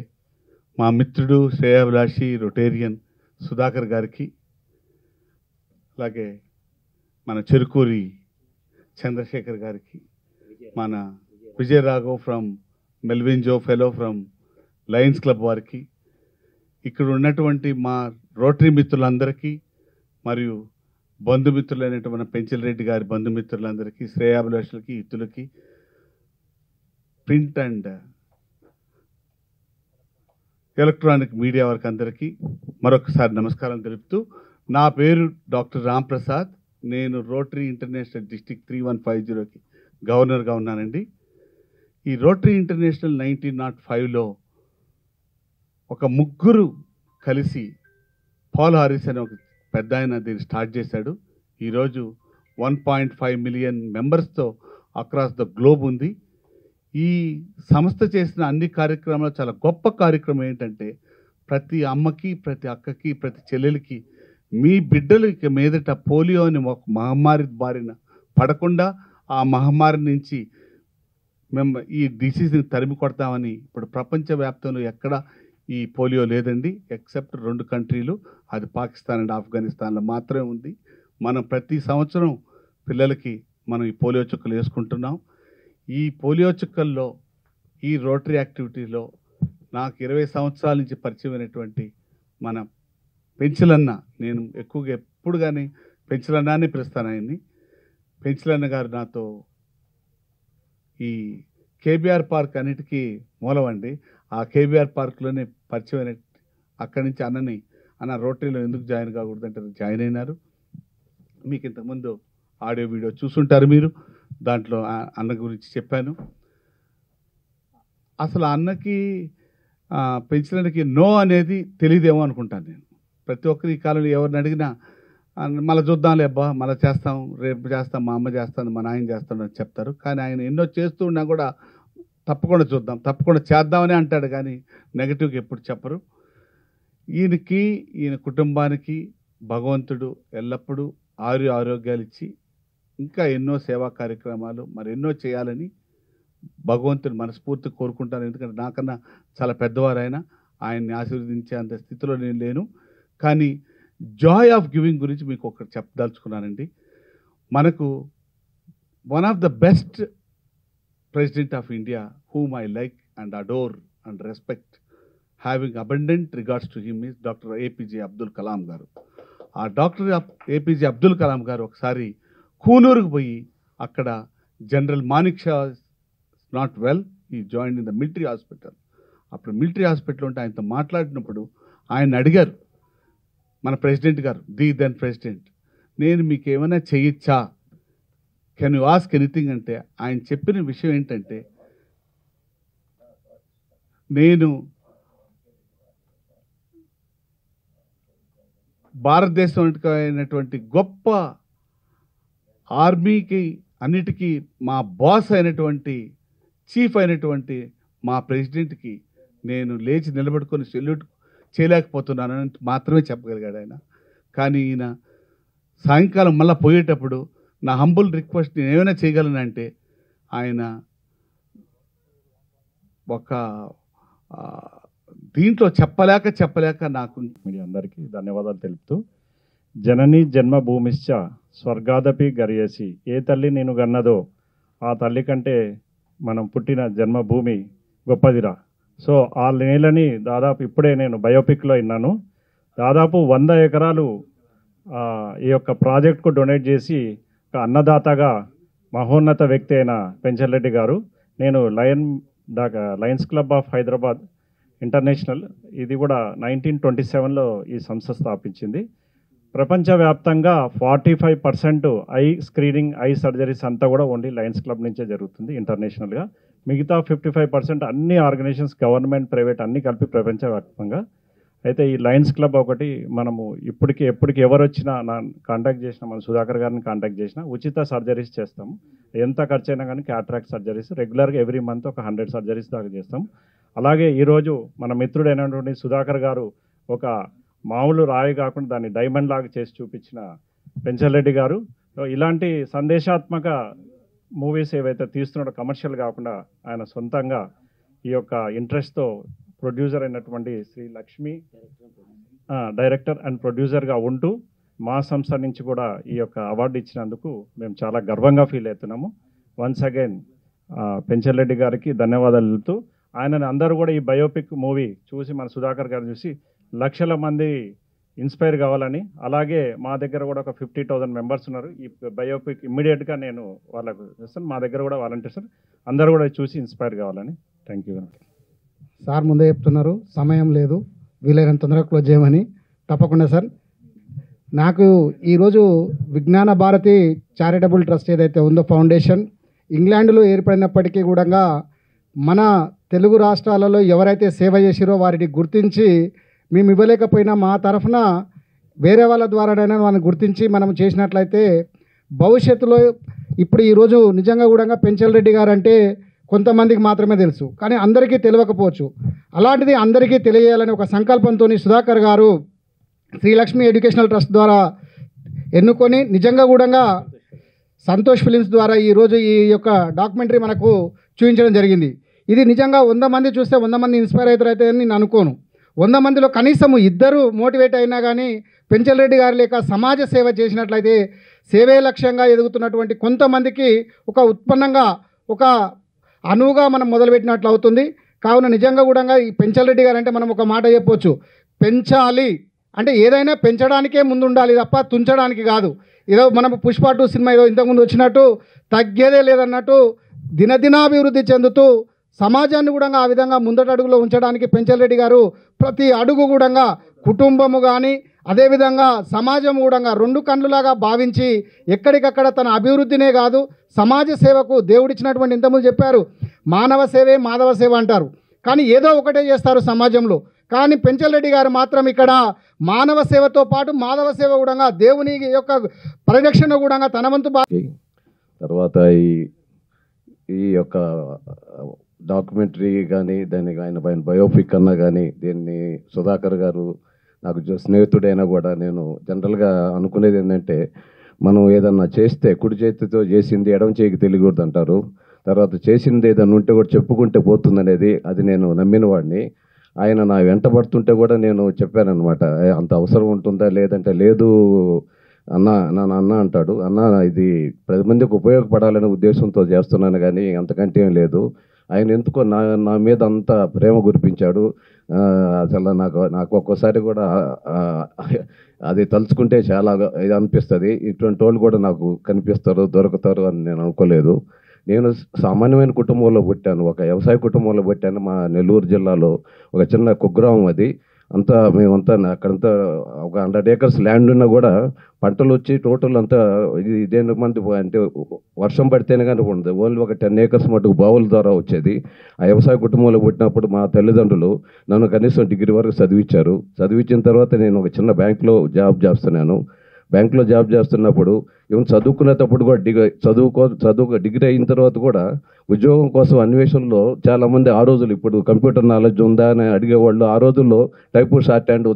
మా మిత్రుడు శ్రేయాభిలాషి రొటేరియన్ సుధాకర్ గారికి అలాగే మన చెరుకూరి చంద్రశేఖర్ గారికి మన Vijay Raghav from Melvin Joe fellow from Lions Club వారికి ఇక్కడ ఉన్నటువంటి మా రోటరీ మిత్రులందరికీ మరియు బంధుమిత్రులైనటువంటి మన పెంచల్ రెడ్డి గారి బంధుమిత్రులందరికీ శ్రేయాభిలాషులకి ఇతులకి ప్రింట్ అండ్ ఎలక్ట్రానిక్ మీడియా వారికి అందరికీ మరొకసారి నమస్కారం తెలుపుతూ నా పేరు డాక్టర్ రామ్ ప్రసాద్. నేను రోటరీ ఇంటర్నేషనల్ డిస్ట్రిక్ట్ 3150కి గవర్నర్గా ఉన్నానండి. ఈ రోటరీ ఇంటర్నేషనల్ 1905లో ఒక ముగ్గురు కలిసి పాల్ హారిస్ అనే ఒక పెద్ద ఆయన దీన్ని స్టార్ట్ చేశాడు. ఈరోజు 1.5 మిలియన్ మెంబర్స్తో అక్రాస్ ద గ్లోబ్ ఉంది. ఈ సంస్థ చేసిన అన్ని కార్యక్రమాలు చాలా గొప్ప కార్యక్రమం ఏంటంటే ప్రతి అమ్మకి, ప్రతి అక్కకి, ప్రతి చెల్లెలకి మీ బిడ్డలు ఇక మీదట పోలియో అని ఒక మహమ్మారి బారిన పడకుండా ఆ మహమ్మారి నుంచి మేము ఈ డిసీజ్ని తరిమి కొడతామని ఇప్పుడు ప్రపంచవ్యాప్తంలో ఎక్కడ ఈ పోలియో లేదండి, ఎక్సెప్ట్ 2 కంట్రీలు, అది పాకిస్తాన్ అండ్ ఆఫ్ఘనిస్తాన్లో మాత్రమే ఉంది. మనం ప్రతి సంవత్సరం పిల్లలకి మనం ఈ పోలియో చుక్కలు వేసుకుంటున్నాం. ఈ పోలియో చుక్కల్లో ఈ రోటరీ యాక్టివిటీలో నాకు 20 సంవత్సరాల నుంచి పరిచయమైనటువంటి మన పెంచలన్న, నేను ఎక్కువగా ఎప్పుడు కానీ పెంచలన్నానే పిలుస్తాను ఆయన్ని. పెంచలన్న గారు నాతో ఈ కేబీఆర్ పార్క్ అన్నిటికీ మూలమండి. ఆ కేబీఆర్ పార్క్లోనే పరిచయమైన అక్కడి నుంచి అన్న రోటరీలో ఎందుకు జాయిన్ కాకూడదంటే జాయిన్ అయినారు. మీకు ఇంతకుముందు ఆడియో వీడియో చూసుంటారు మీరు, దాంట్లో అన్న గురించి చెప్పాను. అసలు అన్నకి పెంచడానికి నో అనేది తెలియదేమో అనుకుంటాను నేను. ప్రతి ఒక్కరు ఈ కాలంలో ఎవరిని అడిగినా మళ్ళీ చూద్దాంలే అబ్బా, మళ్ళీ చేస్తాం, రేపు చేస్తాం, మా అమ్మ చేస్తాను, మా నాయన చేస్తాను అని చెప్తారు. కానీ ఆయన ఎన్నో చేస్తూ ఉన్నా కూడా తప్పకుండా చూద్దాం, తప్పకుండా చేద్దామని అంటాడు, కానీ నెగిటివ్గా ఎప్పుడు చెప్పరు. ఈయన కుటుంబానికి భగవంతుడు ఎల్లప్పుడూ ఆరోగ్యాలు ఇచ్చి ఇంకా ఎన్నో సేవా కార్యక్రమాలు మరి ఎన్నో చేయాలని భగవంతుడు మనస్ఫూర్తి కోరుకుంటాను. ఎందుకంటే నాకన్నా చాలా పెద్దవారు ఆయన్ని ఆశీర్వదించే అంత స్థితిలో నేను లేను. కానీ జాయ్ ఆఫ్ గివింగ్ గురించి మీకు ఒకటి చెప్పదలుచుకున్నానండి. మనకు one of the best president of India whom I like and adore and respect, having abundant regards to him, is Dr. APJ Abdul Kalam garu. ఆ డాక్టర్ APJ అబ్దుల్ కలాం గారు ఒకసారి కూనూరుకు పోయి అక్కడ general Manekshaw not well, ఈ join in the military hospital. అప్పుడు military hospital ఉంటే ఆయనతో మాట్లాడినప్పుడు ఆయన అడిగారు మన ప్రెసిడెంట్ గారు, ది దెన్ ప్రెసిడెంట్, నేను మీకు ఏమైనా చేయొచ్చా, కెన్ యూ ఆస్క్ ఎనీథింగ్ అంటే ఆయన చెప్పిన విషయం ఏంటంటే, నేను భారతదేశం అయినటువంటి గొప్ప ఆర్మీకి అన్నిటికీ మా బాస్ అయినటువంటి చీఫ్ అయినటువంటి మా ప్రెసిడెంట్కి నేను లేచి నిలబడుకొని సెల్యూట్ చేయలేకపోతున్నానని మాత్రమే చెప్పగలిగాడు ఆయన. కానీ ఈయన సాయంకాలం మళ్ళీ పోయేటప్పుడు నా హంబుల్ రిక్వెస్ట్ నేను ఏమైనా చేయగలనంటే ఆయన ఒక దీంట్లో చెప్పలేక నాకు మీ అందరికీ ధన్యవాదాలు తెలుపుతూ, జనని జన్మభూమిశ్చ స్వర్గాదపి గర్యసి, ఏ తల్లి నేను గన్నదో ఆ తల్లి కంటే మనం పుట్టిన జన్మభూమి గొప్పదిరా. సో ఆ నేలని దాదాపు ఇప్పుడే నేను బయోపిక్లో విన్నాను, దాదాపు 100 ఎకరాలు ఈ యొక్క ప్రాజెక్ట్కు డొనేట్ చేసి ఒక అన్నదాతగా మహోన్నత వ్యక్తి అయిన పెంచలరెడ్డి గారు. నేను Lions club of Hyderabad international, ఇది కూడా 1927లో ఈ సంస్థ స్థాపించింది. ప్రపంచవ్యాప్తంగా 45% ఐ స్క్రీనింగ్, ఐ సర్జరీస్ అంతా కూడా ఓన్లీ లయన్స్ క్లబ్ నుంచే జరుగుతుంది ఇంటర్నేషనల్గా. మిగతా 55% అన్ని ఆర్గనైజేషన్స్, గవర్నమెంట్, ప్రైవేట్ అన్నీ కలిపి ప్రపంచవ్యాప్తంగా. అయితే ఈ లయన్స్ క్లబ్ ఒకటి మనము ఎప్పటికి ఎవరు వచ్చినా కాంటాక్ట్ చేసినా, మన సుధాకర్ గారిని కాంటాక్ట్ చేసినా ఉచిత సర్జరీస్ చేస్తాము. ఎంత ఖర్చు అయినా కానీ క్యాట్రాక్ట్ సర్జరీస్ రెగ్యులర్గా ఎవ్రీ మంత్ ఒక 100 సర్జరీస్ దాకా చేస్తాం. అలాగే ఈరోజు మన మిత్రుడైనటువంటి సుధాకర్ గారు ఒక మామూలు రాయి కాకుండా దాన్ని డైమండ్ లాగా చేసి చూపించిన పెంచలరెడ్డి గారు. ఇలాంటి సందేశాత్మక మూవీస్ ఏవైతే తీస్తున్నాడో కమర్షియల్ కాకుండా ఆయన సొంతంగా ఈ యొక్క ఇంట్రెస్ట్తో ప్రొడ్యూసర్ అయినటువంటి శ్రీ లక్ష్మి డైరెక్టర్ అండ్ ప్రొడ్యూసర్గా ఉంటూ మా సంస్థ నుంచి కూడా ఈ యొక్క అవార్డు ఇచ్చినందుకు మేము చాలా గర్వంగా ఫీల్ అవుతున్నాము. వన్స్ అగైన్ పెంచలరెడ్డి గారికి ధన్యవాదాలు తెలుపుతూ, ఆయనని అందరూ కూడా ఈ బయోపిక్ మూవీ చూసి, మన సుధాకర్ గారిని చూసి లక్షల మంది ఇన్స్పైర్ కావాలని, అలాగే మా దగ్గర కూడా ఒక 50,000 మెంబర్స్ ఉన్నారు. ఈ బయోపిక్ ఇమ్మీడియట్గా నేను వాళ్ళకు చేస్తాను. మా దగ్గర కూడా వాలంటీర్స్ అందరూ కూడా చూసి ఇన్స్పైర్ కావాలని. Thank you. సార్ ముందే చెప్తున్నారు, సమయం లేదు, వీలైనంత తొందరగా క్లోజ్ చేయమని. తప్పకుండా సార్. నాకు ఈరోజు విజ్ఞాన భారతి చారిటబుల్ ట్రస్ట్ ఏదైతే ఉందో ఫౌండేషన్, ఇంగ్లాండ్లో ఏర్పడినప్పటికీ కూడా మన తెలుగు రాష్ట్రాలలో ఎవరైతే సేవ చేసిరో వారిని గుర్తించి, మేము ఇవ్వలేకపోయినా మా తరఫున వేరే వాళ్ళ ద్వారానైనా వాళ్ళని గుర్తించి మనం చేసినట్లయితే భవిష్యత్తులో, ఇప్పుడు ఈరోజు నిజంగా కూడా పెంచలరెడ్డి గారు అంటే కొంతమందికి మాత్రమే తెలుసు, కానీ అందరికీ తెలియకపోవచ్చు. అలాంటిది అందరికీ తెలియాలని ఒక సంకల్పంతో సుధాకర్ గారు శ్రీలక్ష్మి ఎడ్యుకేషనల్ ట్రస్ట్ ద్వారా ఎన్నుకొని, నిజంగా కూడా సంతోష్ ఫిలిమ్స్ ద్వారా ఈరోజు ఈ యొక్క డాక్యుమెంటరీ మనకు చూపించడం జరిగింది. ఇది నిజంగా 100 మంది చూస్తే 100 మంది ఇన్స్పైర్ అవుతారైతే అని నేను అనుకోను. 100 మందిలో కనీసం 2 మోటివేట్ అయినా కానీ పెంచలరెడ్డి గారి లేక సమాజ సేవ చేసినట్లయితే సేవే లక్ష్యంగా ఎదుగుతున్నటువంటి కొంతమందికి ఒక ఉత్పన్నంగా, ఒక అనువుగా మనం మొదలుపెట్టినట్లు అవుతుంది. కావున నిజంగా కూడా ఈ పెంచలరెడ్డి గారు అంటే మనం ఒక మాట చెప్పొచ్చు, పెంచాలి అంటే ఏదైనా పెంచడానికే ముందు ఉండాలి తప్ప తుంచడానికి కాదు. ఏదో మనం పుష్ప 2 సినిమా ఏదో ఇంతకుముందు వచ్చినట్టు తగ్గేదే లేదన్నట్టు దినదినాభివృద్ధి చెందుతూ సమాజాన్ని కూడా ఆ విధంగా ముందటడుగులో ఉంచడానికి పెంచలరెడ్డి గారు ప్రతి అడుగు కూడా కుటుంబము కానీ అదేవిధంగా సమాజం కూడా 2 కన్నులాగా భావించి ఎక్కడికక్కడ తన అభివృద్ధినే కాదు సమాజ సేవకు దేవుడిచ్చినటువంటి, ఇంతకుముందు చెప్పారు మానవ సేవే మాధవ సేవ అంటారు, కానీ ఏదో ఒకటే చేస్తారు సమాజంలో. కానీ పెంచలరెడ్డి గారు మాత్రం ఇక్కడ మానవ సేవతో పాటు మాధవ సేవ కూడా దేవుని యొక్క పరిరక్షణ కూడా తన వంతు తర్వాత ఈ యొక్క డాక్యుమెంటరీ కానీ దానికి ఆయన పైన బయోపిక్ అన్నా కానీ దీన్ని సుధాకర్ గారు నాకు స్నేహితుడైనా కూడా నేను జనరల్గా అనుకునేది ఏంటంటే, మనం ఏదన్నా చేస్తే కుడి చేతితో చేసింది ఎడమ చేయికి తెలియకూడదు అంటారు. తర్వాత చేసింది ఏదన్నా ఉంటే కూడా చెప్పుకుంటే పోతుందనేది అది నేను నమ్మిన వాడిని. ఆయన నా వెంట పడుతుంటే కూడా నేను చెప్పానన్నమాట, అంత అవసరం ఉంటుందా లేదంటే, లేదు అన్న అంటాడు, అన్న ఇది 10 మందికి ఉపయోగపడాలనే ఉద్దేశంతో చేస్తున్నాను కానీ అంతకంటే ఏం లేదు. ఆయన ఎందుకో నా మీద అంత ప్రేమ కురిపించాడు. అసలు నాకు ఒక్కోసారి కూడా అది తలుచుకుంటే చాలా ఇది అనిపిస్తుంది. ఇటువంటి వాళ్ళు కూడా నాకు కనిపిస్తారు, దొరుకుతారు అని నేను అనుకోలేదు. నేను సామాన్యమైన కుటుంబంలో పుట్టాను, ఒక వ్యవసాయ కుటుంబంలో పుట్టాను. మా నెల్లూరు జిల్లాలో ఒక చిన్న కుగ్రామం అది. అంతా మేమంతా అక్కడంతా ఒక 100 acres ల్యాండ్ ఉన్నా కూడా పంటలు వచ్చి టోటల్ అంతా ఇదేందుకు మంది అంటే వర్షం పడితేనే కానీ ఉండదు. ఓన్లీ ఒక 10 acres మటుకు బావుల ద్వారా వచ్చేది. ఆ వ్యవసాయ కుటుంబంలో పుట్టినప్పుడు మా తల్లిదండ్రులు నన్ను కనీసం డిగ్రీ వరకు చదివించారు. చదివించిన తర్వాత నేను ఒక చిన్న బ్యాంకులో జాబ్ చేస్తున్నాను. బ్యాంకులో జాబ్ చేస్తున్నప్పుడు ఈవెన్ చదువుకునేటప్పుడు కూడా డిగ్రీ అయిన తర్వాత కూడా ఉద్యోగం కోసం అన్వేషణలో చాలామంది ఆ రోజులు, ఇప్పుడు కంప్యూటర్ నాలెడ్జ్ ఉందా అని అడిగేవాళ్ళు. ఆ రోజుల్లో టైపు షార్ట్ హ్యాండ్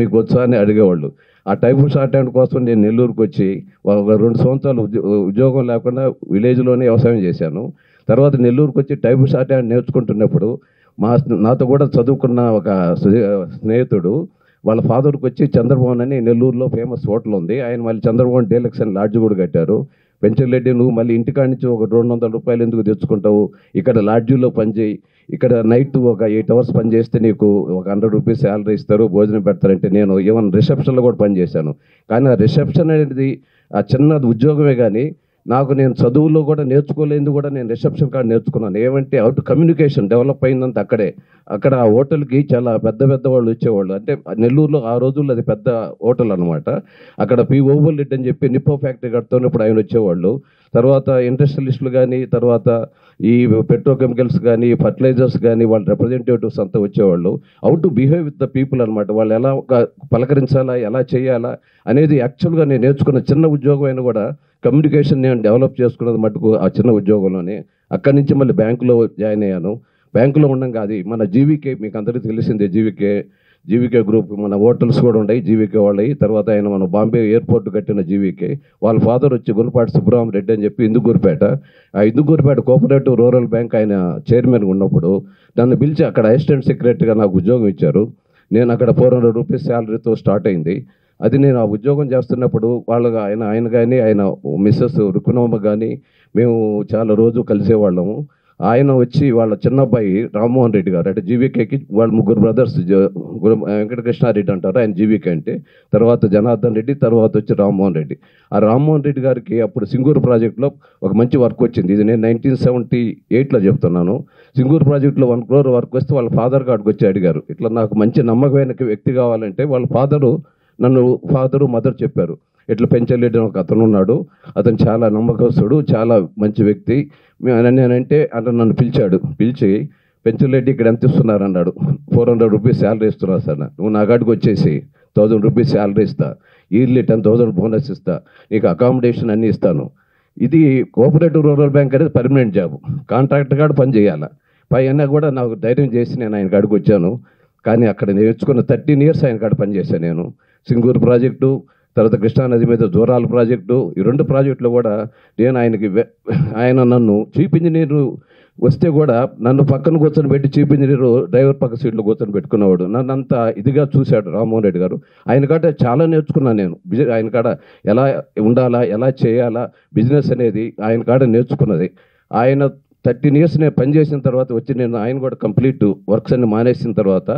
మీకు వచ్చా అని అడిగేవాళ్ళు. ఆ టైపు షార్ట్ హ్యాండ్ కోసం నేను నెల్లూరుకు వచ్చి ఒక 2 సంవత్సరాలు ఉద్యోగం లేకుండా విలేజ్లోనే వ్యవసాయం చేశాను. తర్వాత నెల్లూరుకు వచ్చి టైపు షార్ట్ హ్యాండ్ నేర్చుకుంటున్నప్పుడు నాతో కూడా చదువుకున్న ఒక స్నేహితుడు వాళ్ళ ఫాదర్కి వచ్చి చంద్రభవన్ అని నెల్లూరులో ఫేమస్ హోటల్ ఉంది, ఆయన మళ్ళీ చంద్రభవన్ డీలక్స్ అని లాడ్జ్ కూడా కట్టారు. పెంచర్రెడ్డి నువ్వు మళ్ళీ ఇంటికాడ నుంచి ఒక 200 రూపాయలు ఎందుకు తెచ్చుకుంటావు, ఇక్కడ లాడ్జీలో పనిచేయి, ఇక్కడ నైట్ ఒక 8 అవర్స్ పని చేస్తే నీకు ఒక 100 రూపీస్ శాలరీ ఇస్తారు, భోజనం పెడతారంటే నేను ఈవెన్ రిసెప్షన్లో కూడా పనిచేశాను. కానీ ఆ రిసెప్షన్ అనేది ఆ చిన్న ఉద్యోగమే, కానీ నేను చదువులో కూడా నేర్చుకోలేదు కూడా నేను రిసెప్షన్ కార్డు నేర్చుకున్నాను. ఏమంటే అవుట్ కమ్యూనికేషన్ డెవలప్ అయిందంత అక్కడ ఆ హోటల్కి చాలా పెద్ద పెద్ద వాళ్ళు వచ్చేవాళ్ళు. అంటే నెల్లూరులో ఆ రోజుల్లో అది పెద్ద హోటల్ అనమాట. అక్కడ పి ఓవల్ రెడ్డి అని చెప్పి నిప్పో ఫ్యాక్టరీ కడుతున్నప్పుడు ఆయన వచ్చేవాళ్ళు. తర్వాత ఇండస్ట్రియలిస్టులు కానీ, తర్వాత ఈ పెట్రోకెమికల్స్ కానీ, ఫర్టిలైజర్స్ కానీ వాళ్ళ రిప్రజెంటేటివ్స్ అంతా వచ్చేవాళ్ళు. How to behave with the people అనమాట. వాళ్ళు ఎలా పలకరించాలా, ఎలా చేయాలా అనేది యాక్చువల్గా నేను నేర్చుకున్న చిన్న ఉద్యోగం అయినా కూడా కమ్యూనికేషన్ నేను డెవలప్ చేసుకున్నది మటుకు ఆ చిన్న ఉద్యోగంలోనే. అక్కడి నుంచి మళ్ళీ బ్యాంకులో జాయిన్ అయ్యాను. బ్యాంకులో ఉండగా అది మన జీవీకే, మీకు అందరికీ తెలిసిందే, జీవీకే గ్రూప్, మన హోటల్స్ కూడా ఉన్నాయి జీవీకే వాళ్ళవి. తర్వాత ఆయన మన బాంబే ఎయిర్పోర్ట్ కట్టిన జీవీకే. వాళ్ళ ఫాదర్ వచ్చి గుణపాటి సుబ్రహ్మరెడ్డి అని చెప్పి ఇందుకూరుపేట, ఆ ఇందుకూరుపేట కోఆపరేటివ్ రూరల్ బ్యాంక్ ఆయన చైర్మన్గా ఉన్నప్పుడు నన్ను పిలిచి అక్కడ అసిస్టెంట్ సెక్రటరీగా నాకు ఉద్యోగం ఇచ్చారు. నేను అక్కడ 400 రూపీస్ శాలరీతో స్టార్ట్ అయింది. అది నేను ఆ ఉద్యోగం చేస్తున్నప్పుడు వాళ్ళగా ఆయన కానీ ఆయన మిస్సెస్ రుకునమ్మ కానీ మేము చాలా రోజు కలిసేవాళ్ళము. ఆయన వచ్చి వాళ్ళ చిన్న అబ్బాయి రామ్మోహన్ రెడ్డి గారు, అంటే జీవీకేకి వాళ్ళ 3 బ్రదర్స్, వెంకటకృష్ణారెడ్డి అంటారు ఆయన జీవీకే అంటే, తర్వాత జనార్దన్ రెడ్డి, తర్వాత వచ్చి రామ్మోహన్ రెడ్డి. ఆ రామ్మోహన్ రెడ్డి గారికి అప్పుడు సింగూరు ప్రాజెక్టులో ఒక మంచి వర్క్ వచ్చింది. ఇది నేను 1978లో చెప్తున్నాను. సింగూరు ప్రాజెక్టులో 1 crore వర్క్ వస్తే వాళ్ళ ఫాదర్ గారికి వచ్చి అడిగారు, ఇట్లా నాకు మంచి నమ్మకమైన వ్యక్తి కావాలంటే వాళ్ళ ఫాదరు మదర్ చెప్పారు, ఇట్లా పెంచలేడు ఒక అతను ఉన్నాడు, అతను చాలా నమ్మకస్తుడు, చాలా మంచి వ్యక్తి నేనంటే నన్ను పిలిచి పెంచలేడు ఇక్కడ ఎంత ఇస్తున్నారు అన్నాడు. 400 రూపీస్ శాలరీ ఇస్తున్నారు సార్, నువ్వు నా కాడికి వచ్చేసి 1000 రూపీస్ శాలరీ ఇస్తా, ఇయర్లీ 10,000 బోనస్ ఇస్తా, నీకు అకామిడేషన్ అన్నీ ఇస్తాను. ఇది కోఆపరేటివ్ రూరల్ బ్యాంక్ అనేది పర్మనెంట్ జాబ్, కాంట్రాక్టర్ కాడ పని చేయాలి. పైన కూడా నాకు ధైర్యం చేసి నేను ఆయన కాడికి వచ్చాను. కానీ అక్కడ నేర్చుకున్న 13 years ఆయన కాడ పనిచేశాను నేను. సింగూరు ప్రాజెక్టు, తర్వాత కృష్ణానది మీద జోరాల ప్రాజెక్టు, ఈ 2 ప్రాజెక్టులు కూడా నేను ఆయన నన్ను చీఫ్ ఇంజనీరు వస్తే కూడా నన్ను పక్కన కూర్చొని పెట్టి చీఫ్ ఇంజనీరు డ్రైవర్ పక్క సీట్లో కూర్చొని పెట్టుకునేవాడు. నన్ను అంత ఇదిగా చూశాడు రామ్మోహన్ రెడ్డి గారు. ఆయన కాడ చాలా నేర్చుకున్నాను నేను. ఆయన కాడ ఎలా ఉండాలా, ఎలా చేయాలా బిజినెస్ అనేది ఆయన కాడ నేర్చుకున్నది. ఆయన 13 years నేను పనిచేసిన తర్వాత వచ్చి నేను ఆయన కూడా కంప్లీట్ వర్క్స్ అన్ని మానేసిన తర్వాత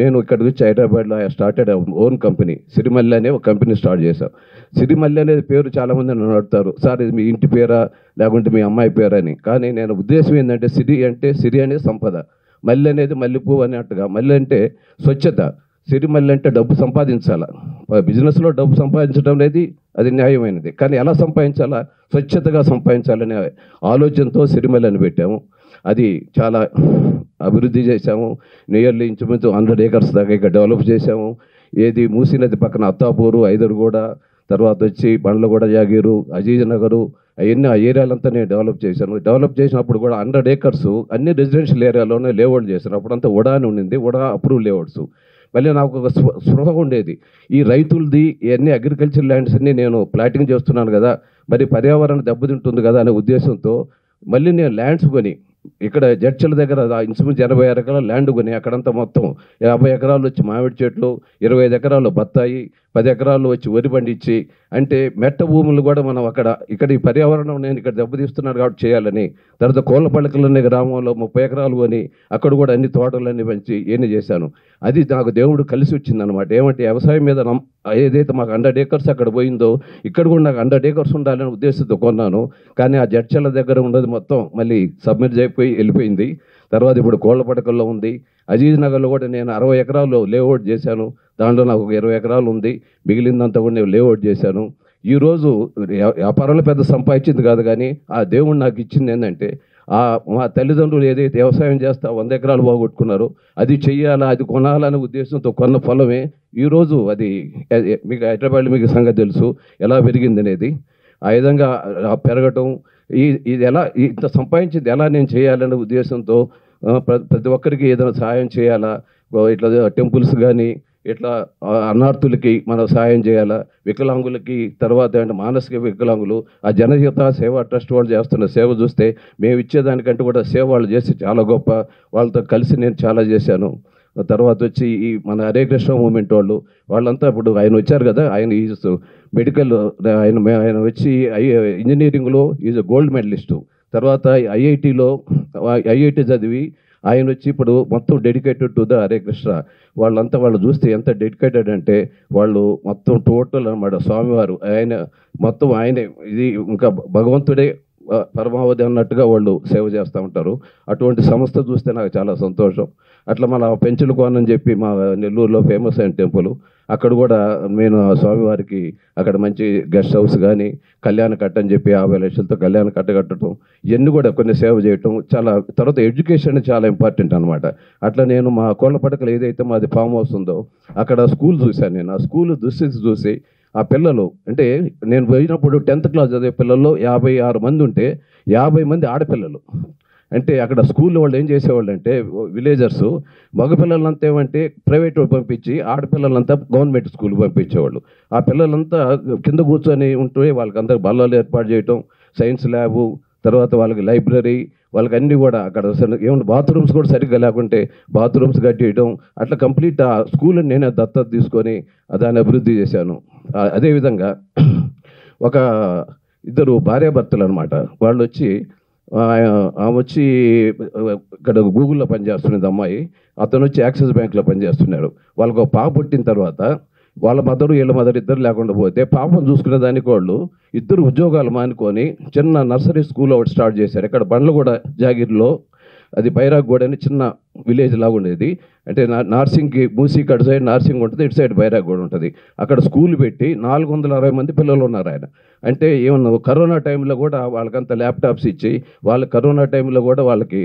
నేను ఇక్కడికి వచ్చి హైదరాబాద్లో స్టార్టెడ్ ఓన్ కంపెనీ, సిరిమల్లి అనే ఒక కంపెనీ స్టార్ట్ చేశాం. సిరిమల్లి అనేది పేరు చాలామంది నన్ను అడుగుతారు, సార్ ఇది మీ ఇంటి పేరా లేకుంటే మీ అమ్మాయి పేరా అని. కానీ నేను ఉద్దేశం ఏంటంటే సిరి అనేది సంపద, మల్లి అనేది మల్లెపువ్వు అనేట్టుగా, మల్లి అంటే స్వచ్ఛత, సిరిమల్లి అంటే డబ్బు సంపాదించాలా. బిజినెస్లో డబ్బు సంపాదించడం అనేది అది న్యాయమైనది, కానీ ఎలా సంపాదించాలా, స్వచ్ఛతగా సంపాదించాలనే ఆలోచనతో సిరిమల్లి అని పెట్టాము. అది చాలా అభివృద్ధి చేశాము. నియర్లీ ఇంచుమించు 100 acres దాకా ఇక్కడ డెవలప్ చేశాము. ఏది మూసీ నది పక్కన అత్తాపూరు, ఐదరుగూడ, తర్వాత వచ్చి బండ్లగూడ, జాగీరు, అజీజ్ నగరు, అవన్నీ ఆ ఏరియాలంతా నేను డెవలప్ చేశాను. డెవలప్ చేసినప్పుడు కూడా 100 acres అన్ని రెసిడెన్షియల్ ఏరియాలోనే లేఅవుట్ చేశాను. అప్పుడంతా ఉడా అని ఉండింది, ఉడా అప్రూవ్ లేఅవుట్స్. మళ్ళీ నాకు ఒక స్పృహ ఉండేది, ఈ రైతులది ఇవన్నీ అగ్రికల్చర్ ల్యాండ్స్ అన్నీ నేను ప్లాటింగ్ చేస్తున్నాను కదా, మరి పర్యావరణం దెబ్బతింటుంది కదా అనే ఉద్దేశంతో మళ్ళీ నేను ల్యాండ్స్ కొని ఇక్కడ జడ్చల దగ్గర ఇంచుమించు 86 ఎకరాలు ల్యాండ్ కొని అక్కడంతా మొత్తం 50 ఎకరాలు వచ్చి మామిడి చెట్లు, 25 ఎకరాలు బత్తాయి, 10 ఎకరాలు వచ్చి వరి పండించి, అంటే మెట్ట భూములు కూడా మనం ఇక్కడ ఈ పర్యావరణం నేను ఇక్కడ దెబ్బతీస్తున్నాను కాబట్టి చేయాలని. తర్వాత కోళ్ళపళ్ళకలనే గ్రామంలో 30 ఎకరాలు కొని అక్కడ కూడా అన్ని తోటలన్నీ పెంచి ఏమి చేశాను. అది నాకు దేవుడు కలిసి వచ్చిందనమాట. ఏమంటే వ్యవసాయం మీద ఏదైతే మాకు 100 acres అక్కడ పోయిందో ఇక్కడ కూడా నాకు 100 acres ఉండాలనే ఉద్దేశంతో కొన్నాను. కానీ ఆ జడ్చల దగ్గర ఉన్నది మొత్తం మళ్ళీ సబ్మిట్ అయిపోయి వెళ్ళిపోయింది. తర్వాత ఇప్పుడు కోళ్ళపడకల్లో ఉంది. అజీజ్ నగర్లో కూడా నేను 60 ఎకరాలు లేఅవుట్ చేశాను. దాంట్లో నాకు ఒక 20 ఎకరాలు ఉంది, మిగిలిందంతా కూడా నేను లేఅవుట్ చేశాను. ఈరోజు వ్యాపారంలో పెద్ద సంపాదించింది కాదు, కానీ ఆ దేవుడు నాకు ఇచ్చింది ఏంటంటే మా తల్లిదండ్రులు ఏదైతే వ్యవసాయం చేస్తా 100 ఎకరాలు పోగొట్టుకున్నారో అది చెయ్యాలా, అది కొనాలనే ఉద్దేశంతో కొన్న పొలమే ఈరోజు అది మీకు హైదరాబాద్లో మీకు సంగతి తెలుసు ఎలా పెరిగింది అనేది. ఆ విధంగా పెరగటం, ఇది ఎలా ఇంత సంపాదించింది ఎలా నేను చేయాలనే ఉద్దేశంతో ప్రతి ఒక్కరికి ఏదైనా సహాయం చేయాలా, ఇట్లా టెంపుల్స్ కానీ ఇట్లా అనార్థులకి మనం సహాయం చేయాలా, వికలాంగులకి, తర్వాత అంటే మానసిక వికలాంగులు ఆ జనహిత సేవా ట్రస్ట్ వాళ్ళు చేస్తున్న సేవ చూస్తే మేము ఇచ్చేదానికంటే కూడా సేవ వాళ్ళు చేసి చాలా గొప్ప. వాళ్ళతో కలిసి నేను చాలా చేశాను. తర్వాత వచ్చి ఈ మన హరే కృష్ణ మూమెంట్ వాళ్ళంతా ఇప్పుడు ఆయన వచ్చారు కదా, ఆయన ఈజ్ మెడికల్, ఆయన వచ్చి ఇంజనీరింగ్లో ఈజ్ గోల్డ్ మెడలిస్టు. తర్వాత ఐఐటి చదివి ఆయన వచ్చి ఇప్పుడు మొత్తం dedicated to the Hare Krishna. వాళ్ళు చూస్తే ఎంత డెడికేటెడ్ అంటే వాళ్ళు మొత్తం టోటల్ అన్నమాట. స్వామివారు ఆయనే ఇది ఇంకా భగవంతుడే పరమావధి అన్నట్టుగా వాళ్ళు సేవ చేస్తూ ఉంటారు. అటువంటి సంస్థ చూస్తే నాకు చాలా సంతోషం. అట్లా మన పెంచులకోన అని చెప్పి మా నెల్లూరులో ఫేమస్ అయిన టెంపుల్, అక్కడ కూడా నేను స్వామివారికి అక్కడ మంచి గెస్ట్ హౌస్ కానీ కళ్యాణ కట్ట అని చెప్పి 50 లక్షలతో కళ్యాణ కట్ట కట్టడం, ఇవన్నీ కూడా కొన్ని సేవ చేయటం చాలా. తర్వాత ఎడ్యుకేషన్ చాలా ఇంపార్టెంట్ అనమాట. అట్లా నేను మా కోళ్ళపడకలు ఏదైతే మాది ఫామ్ హౌస్ ఉందో అక్కడ స్కూల్ చూశాను. నేను ఆ స్కూల్ దుస్థితి చూసి ఆ పిల్లలు అంటే నేను పోయినప్పుడు 10th క్లాస్ చదివే పిల్లల్లో 56 మంది ఉంటే 50 మంది ఆడపిల్లలు. అంటే అక్కడ స్కూల్లో వాళ్ళు ఏం చేసేవాళ్ళు అంటే విలేజర్స్ మగపిల్లలంతా ఏమంటే ప్రైవేట్ పంపించి ఆడపిల్లలంతా గవర్నమెంట్ స్కూల్ పంపించేవాళ్ళు. ఆ పిల్లలంతా కింద కూర్చొని ఉంటే వాళ్ళకంతా బల్లాలు ఏర్పాటు చేయటం, సైన్స్ ల్యాబు, తర్వాత వాళ్ళకి లైబ్రరీ, వాళ్ళకి అన్నీ కూడా అక్కడ ఏమన్నా బాత్రూమ్స్ కూడా సరిగ్గా లేకుంటే బాత్రూమ్స్ కట్టేయడం, అట్లా కంప్లీట్ ఆ స్కూల్ని నేనే దత్తత తీసుకొని దాన్ని అభివృద్ధి చేశాను. అదేవిధంగా ఒక 2 భార్యాభర్తలు అనమాట. వాళ్ళు వచ్చి ఆమె వచ్చి ఇక్కడ గూగుల్లో పనిచేస్తున్నది అమ్మాయి, అతను వచ్చి యాక్సిస్ బ్యాంక్లో పనిచేస్తున్నాడు. వాళ్ళకు ఒక పాప పుట్టిన తర్వాత వాళ్ళ వీళ్ళ మదర్ ఇద్దరు లేకుండా పోతే పాపం చూసుకునే దానికి వాళ్ళు 2 ఉద్యోగాలు మానుకొని చిన్న నర్సరీ స్కూల్ ఒకటి స్టార్ట్ చేశారు. ఇక్కడ బండ్లగూడ జాగిరిలో, అది బైరాగ్గూడ అని చిన్న విలేజ్ లాగా ఉండేది. అంటే నార్సింగ్కి మూసీకి అటు సైడ్ నార్సింగ్ ఉంటుంది, ఇటు సైడ్ బైరాగ్గూడ ఉంటుంది. అక్కడ స్కూల్ పెట్టి 460 మంది పిల్లలు ఉన్నారు ఆయన. అంటే ఏమన్నా కరోనా టైంలో కూడా వాళ్ళకంత ల్యాప్టాప్స్ ఇచ్చి కరోనా టైంలో కూడా వాళ్ళకి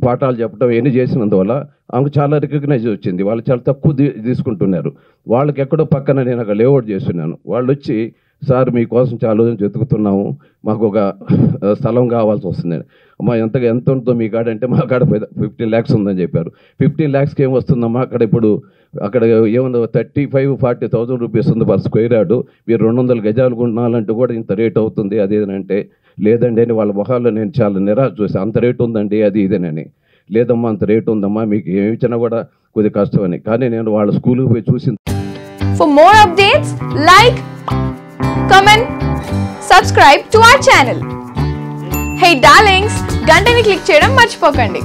పాఠాలు చెప్పడం ఇవన్నీ చేసినందువల్ల ఆమెకు చాలా రికగ్నైజ్ వచ్చింది. వాళ్ళు చాలా తక్కువ తీసుకుంటున్నారు. వాళ్ళకి ఎక్కడో పక్కన నేను అక్కడ లేఅవుట్ చేస్తున్నాను. వాళ్ళు వచ్చి, సార్ మీకోసం చాలా రోజులు వెతుకుతున్నాము, మాకు ఒక స్థలం కావాల్సి వస్తుంది. అమ్మా ఎంత ఉంటుందో మీ కాడ అంటే మా కాడ 15 lakhs ఉందని చెప్పారు. 15 lakhsకి ఏం వస్తుందమ్మా, అక్కడ ఏముందో 35-40,000 రూపీస్ ఉంది పర్ స్క్వేర్ యార్డు. మీరు 200 గజాలు కొనాలంటే కూడా ఇంత రేట్ అవుతుంది అది ఇదేనంటే, లేదండి అని వాళ్ళ మొహాల్లో నేను చాలా నిరాశ చూసి, అంత రేటు ఉందండి అది ఇదేనని. లేదమ్మా అంత రేటు ఉందమ్మా, మీకు ఏమి ఇచ్చినా కూడా కొద్దిగా కష్టమని. కానీ నేను వాళ్ళ స్కూల్కి పోయి చూసి. For more updates, like, comment, subscribe to our channel. Hey darlings, గంటని click చేయడం మర్చిపోకండి.